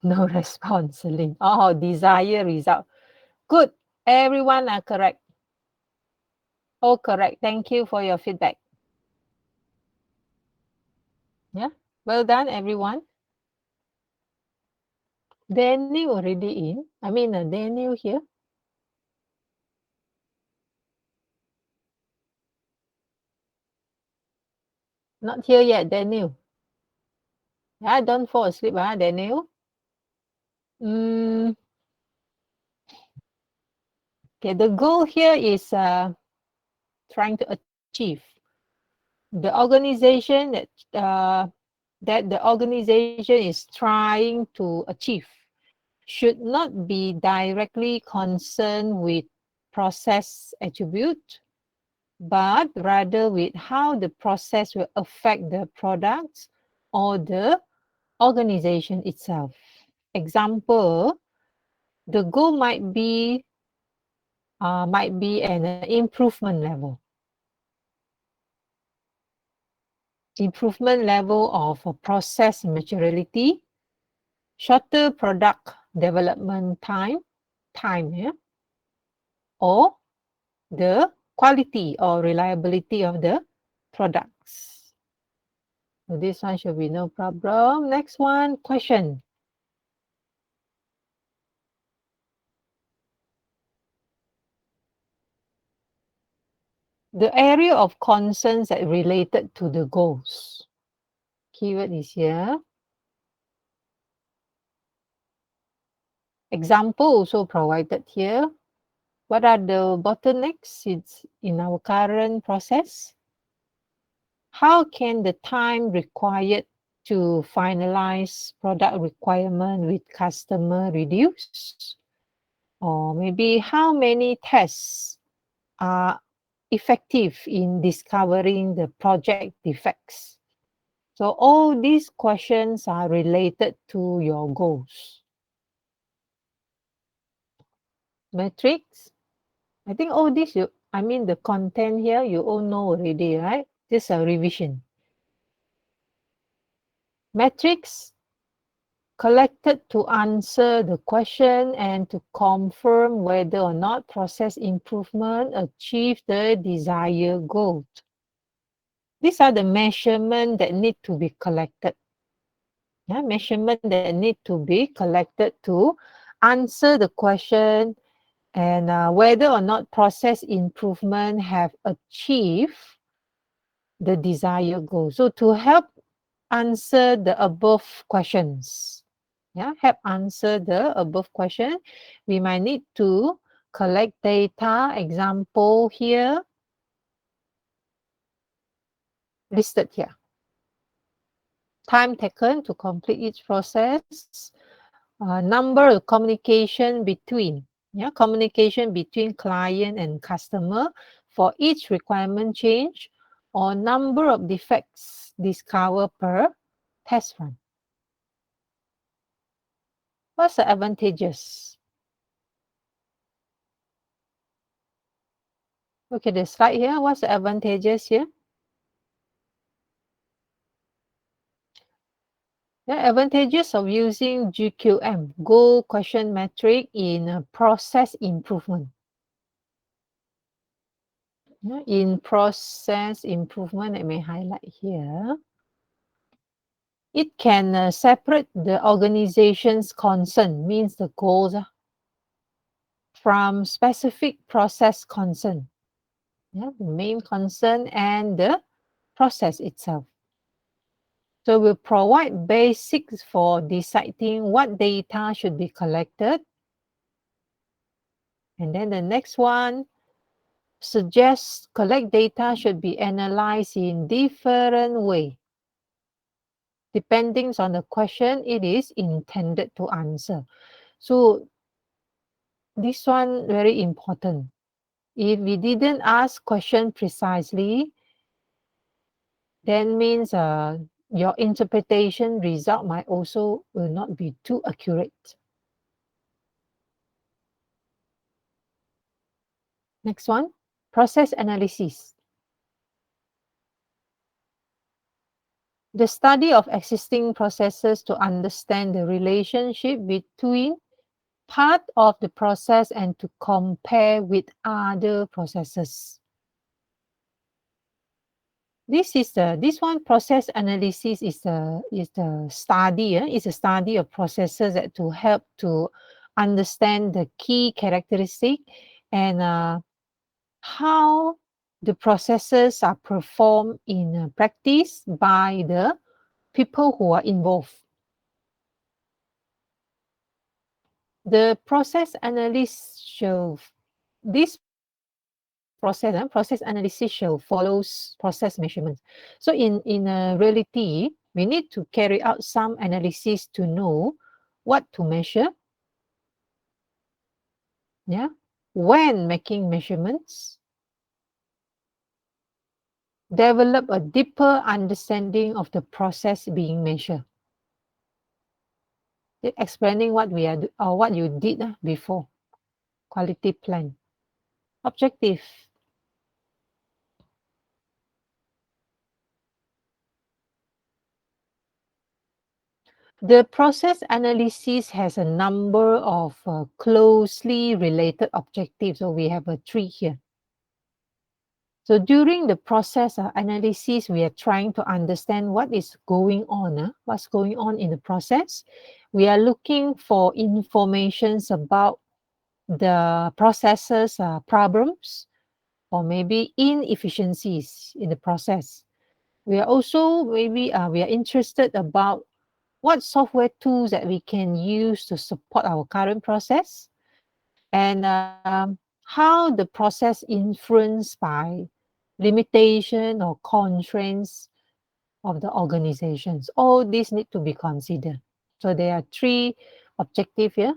No response, Celine. Oh, desire result. Good. Everyone are correct. All correct. Thank you for your feedback. Yeah. Well done, everyone. Daniel already in. I mean, Daniel here. Not here yet, Daniel. Yeah, don't fall asleep, Daniel. Okay, the goal here is trying to achieve. The organization that the organization is trying to achieve should not be directly concerned with process attribute, but rather with how the process will affect the products or the organization itself. Example, the goal might be an improvement level. Improvement level of process maturity, shorter product development time, yeah, or the quality or reliability of the products. So this one should be no problem. Next one, question. The area of concerns that related to the goals. Keyword is here. Example also provided here. What are the bottlenecks in our current process? How can the time required to finalize product requirement with customer reduce? Or maybe how many tests are effective in discovering the project defects? So all these questions are related to your goals. Metrics. I think all this, the content here, you all know already, right? This is a revision. Metrics collected to answer the question and to confirm whether or not process improvement achieve the desired goal. These are the measurements that need to be collected. Yeah, measurement that need to be collected to answer the question and whether or not process improvement have achieved the desired goal. So to help answer the above questions, help answer the above question, we might need to collect data. Example here, listed here. Time taken to complete each process, number of communication between client and customer for each requirement change, or number of defects discovered per test run. What's the advantages? Look at the slide here. What's the advantages here? The advantages of using GQM, goal question metric in process improvement. In process improvement, let me highlight here. It can separate the organization's concern, means the goals, from specific process concern. Yeah, the main concern and the process itself. So we'll provide basics for deciding what data should be collected. And then the next one suggests collect data should be analyzed in different way, depending on the question it is intended to answer. So this one very important. If we didn't ask question precisely, then means your interpretation result might also will not be too accurate. Next one, process analysis. The study of existing processes to understand the relationship between part of the process and to compare with other processes. This one process analysis is the study is a study of processes that to help to understand the key characteristic and how the processes are performed in practice by the people who are involved. The process analysis show this process analysis show follows process measurements. So in reality, we need to carry out some analysis to know what to measure. Yeah, when making measurements, develop a deeper understanding of the process being measured. Explaining what we are or what you did before. Quality plan. Objective. The process analysis has a number of closely related objectives. So we have a three here. So during the process analysis, we are trying to understand what is going on, what's going on in the process. We are looking for informations about the processes problems or maybe inefficiencies in the process. We are also maybe we are interested about what software tools that we can use to support our current process and how the process influenced by limitation or constraints of the organizations. All these need to be considered. So there are three objectives here.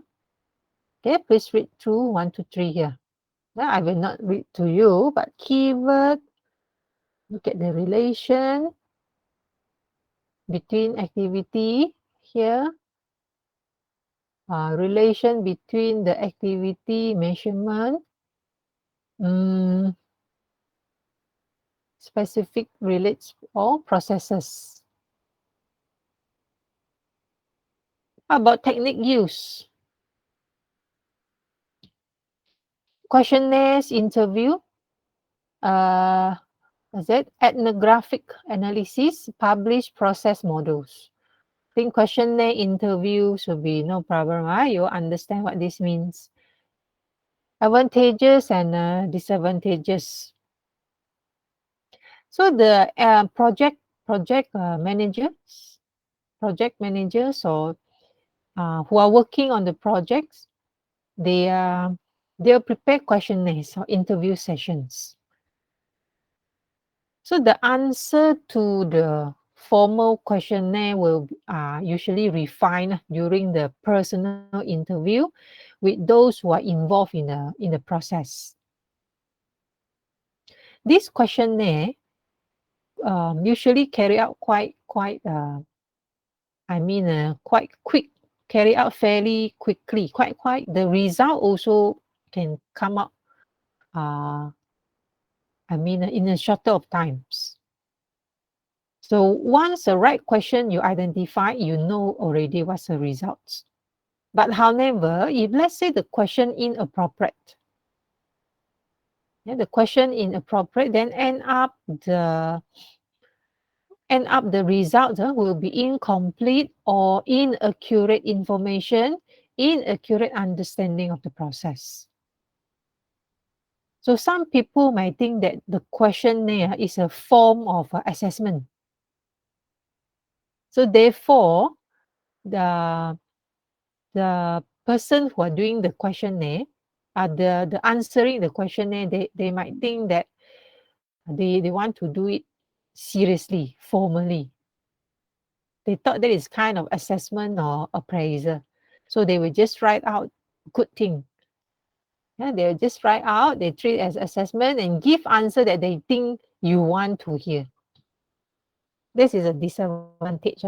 Okay, please read through 1 to 3 here. Now, I will not read to you, but keyword, look at the relation between activity here, relation between the activity measurement, specific relates or processes. How about technique use? Questionnaires, interview, is it ethnographic analysis, publish process models. I think questionnaire interviews will be no problem, right? You understand what this means. Advantages and disadvantages. So the project managers or who are working on the projects, they they'll prepare questionnaires or interview sessions. So the answer to the formal questionnaire will usually refined during the personal interview with those who are involved in the process. This questionnaire usually carry out quite quick, carry out fairly quickly, quite. The result also can come up, in a shorter of times. So once the right question you identify, you know already what's the results. But however, if let's say the question inappropriate, yeah, the question inappropriate, then end up the result will be incomplete or inaccurate information, inaccurate understanding of the process. So some people might think that the questionnaire is a form of assessment. So therefore, the the person who are doing the questionnaire, the answering the questionnaire, they might think that they want to do it seriously, formally. They thought that is kind of assessment or appraisal. So they will just write out good thing. Yeah, they'll just write out, they treat as assessment and give answer that they think you want to hear. This is a disadvantage.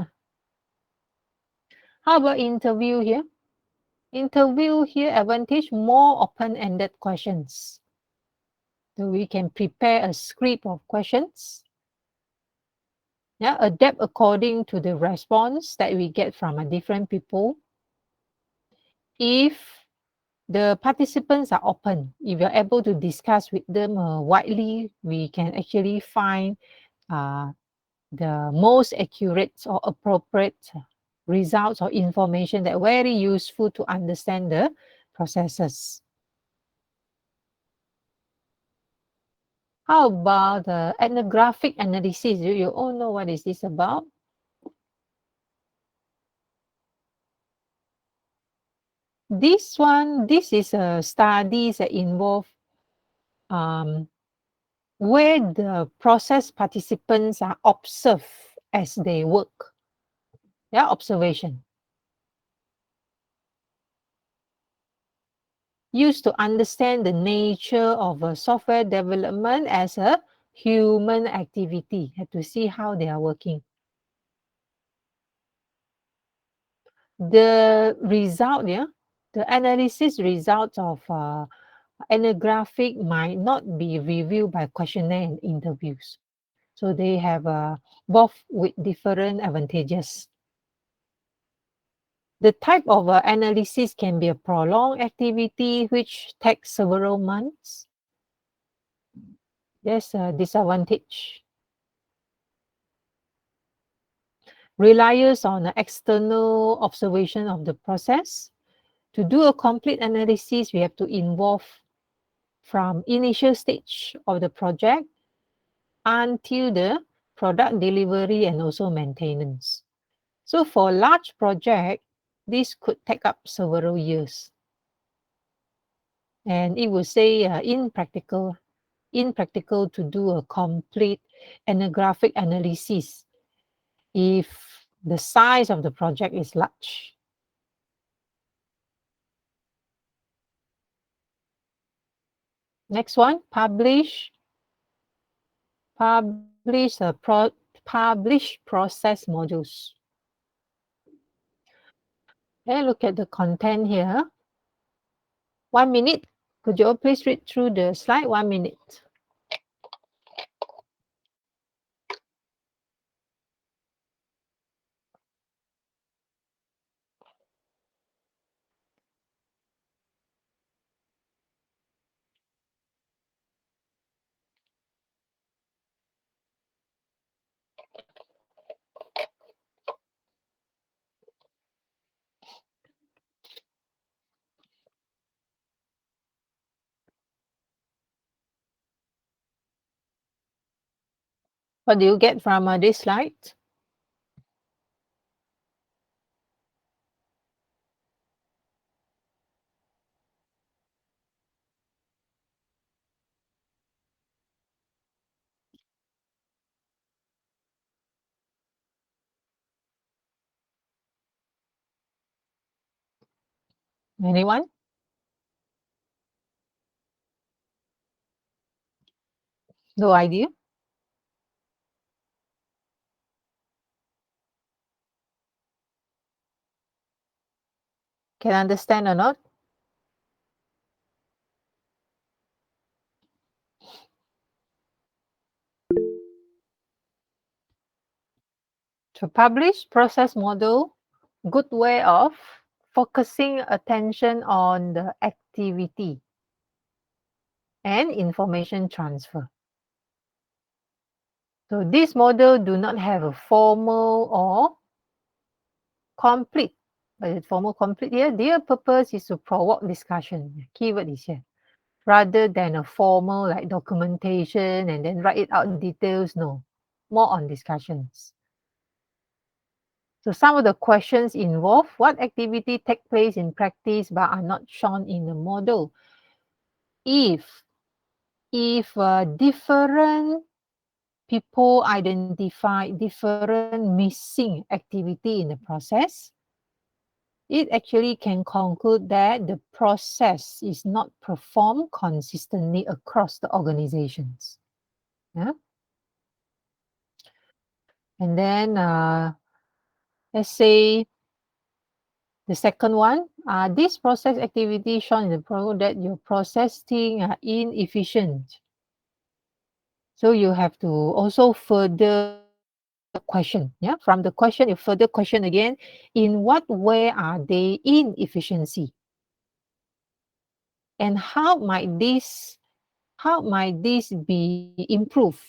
How about interview here? Interview here advantage more open-ended questions. So we can prepare a script of questions. Yeah, adapt according to the response that we get from a different people. If the participants are open, if you're able to discuss with them widely, we can actually find uh, the most accurate or appropriate results or information that very useful to understand the processes. How about the ethnographic analysis? Do you all know what is this about? This is a studies that involve um, where the process participants are observed as they work. Yeah, observation. Used to understand the nature of a software development as a human activity. Have to see how they are working. The result, yeah, the analysis results of ethnographic might not be reviewed by questionnaire and interviews. So they have both with different advantages. The type of analysis can be a prolonged activity which takes several months. There's a disadvantage. Relies on external observation of the process. To do a complete analysis, we have to involve from initial stage of the project until the product delivery and also maintenance. So for large project, this could take up several years. And it will say impractical to do a complete ethnographic analysis if the size of the project is large. Next one, publish publish process modules. Okay, look at the content here. 1 minute. Could you all please read through the slide? 1 minute. What do you get from this slide? Anyone? No idea? Can understand or not? To publish process model, good way of focusing attention on the activity and information transfer. So this model do not have a formal or complete. But the formal complete here, their purpose is to provoke discussion. Keyword is here. Rather than a formal like documentation and then write it out in details. No, more on discussions. So some of the questions involve what activity take place in practice but are not shown in the model. If different people identify different missing activity in the process, it actually can conclude that the process is not performed consistently across the organizations. Yeah? And then let's say the second one, this process activity shown in the program that your processing are inefficient. So you have to also further question. Yeah, from the question, you further question again. In what way are they inefficiency? And how might this be improved?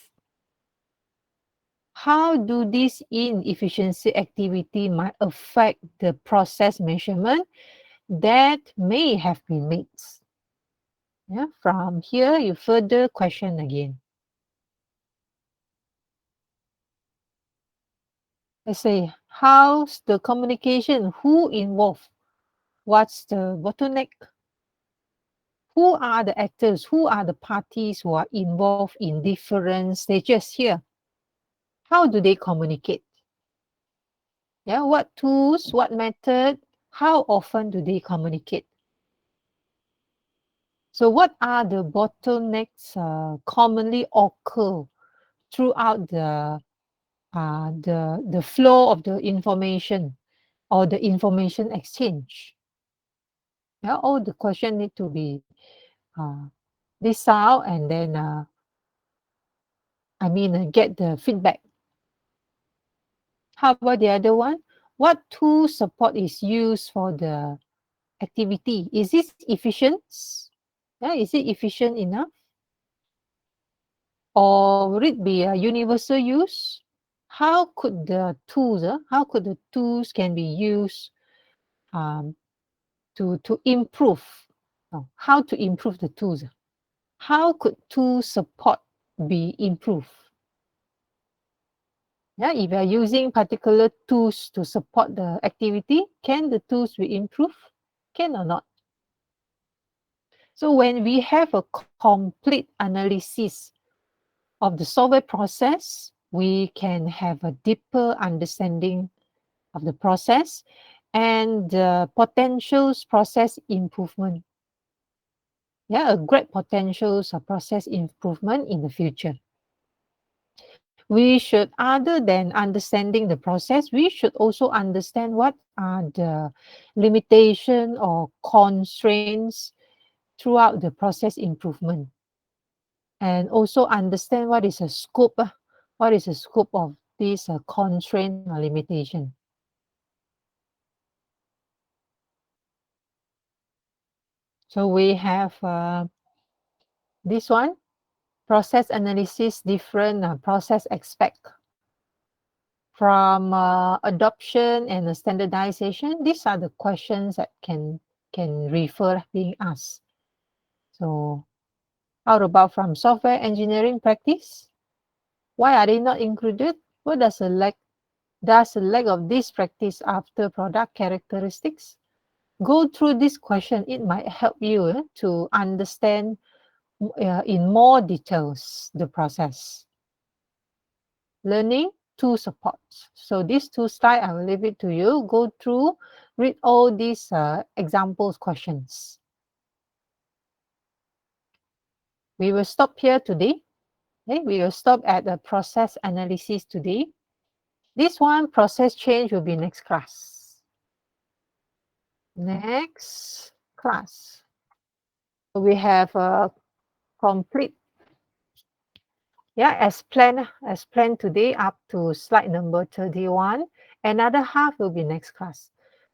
How do this inefficiency activity might affect the process measurement that may have been made? Yeah, from here you further question again. Let's say, how's the communication? Who involved? What's the bottleneck? Who are the actors? Who are the parties who are involved in different stages here? How do they communicate? Yeah, what tools, what method, how often do they communicate? So what are the bottlenecks commonly occur throughout the flow of the information or the information exchange? Yeah, all the question need to be list out and then get the feedback. How about the other one? What tool support is used for the activity? Is this efficient? Yeah, is it efficient enough? Or would it be a universal use? How could the tools can be used um, to improve? How to improve the tools? How could tool support be improved? Yeah, if you are using particular tools to support the activity, can the tools be improved? Can or not? So when we have a complete analysis of the software process, we can have a deeper understanding of the process and the potential process improvement. Yeah, a great potentials of process improvement in the future. We should, other than understanding the process, we should also understand what are the limitation or constraints throughout the process improvement, and also understand what is the scope of this constraint or limitation. So we have this one, process analysis, different process aspect from adoption and standardization. These are the questions that can refer being asked. So how about from software engineering practice? Why are they not included? What does the lack of this practice after product characteristics? Go through this question. It might help you to understand in more details the process. Learning to support. So these two slides, I will leave it to you. Go through, read all these examples questions. We will stop here today. Okay? We will stop at the process analysis today. This one, process change, will be next class. Next class. We have a complete Yeah, as planned today up to slide number 31. Another half will be next class.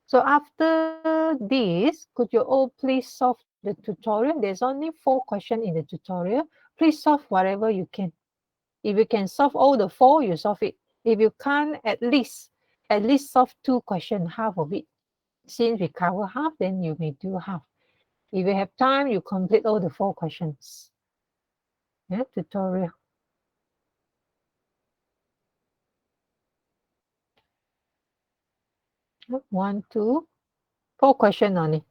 So after this, could you all please solve the tutorial? There's only 4 questions in the tutorial. Please solve whatever you can. If you can solve all the 4, you solve it. If you can't, at least solve 2 questions, half of it. Since we cover half, then you may do half. If you have time, you complete all the 4 questions. Yeah, tutorial. One, two, 4 questions only.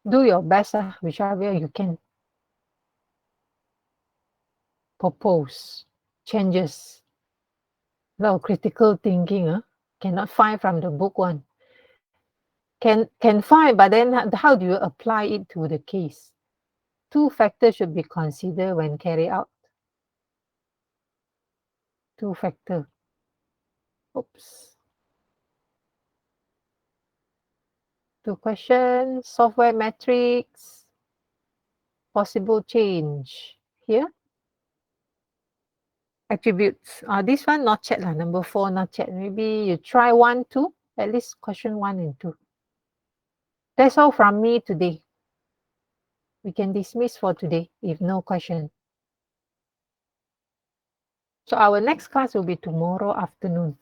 Do your best, whichever you can propose changes. A lot of critical thinking, cannot find from the book one. Can find, but then how do you apply it to the case? 2 factors should be considered when carry out. 2 factor. Oops. 2 questions. Software metrics. Possible change. Here. Attributes. This one not checked lah. Number 4 not checked. Maybe you try 1, 2. At least question 1 and 2. That's all from me today. We can dismiss for today if no question. So our next class will be tomorrow afternoon.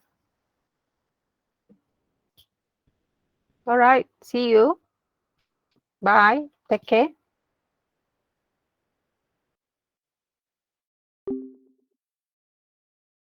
All right. See you. Bye. Take care.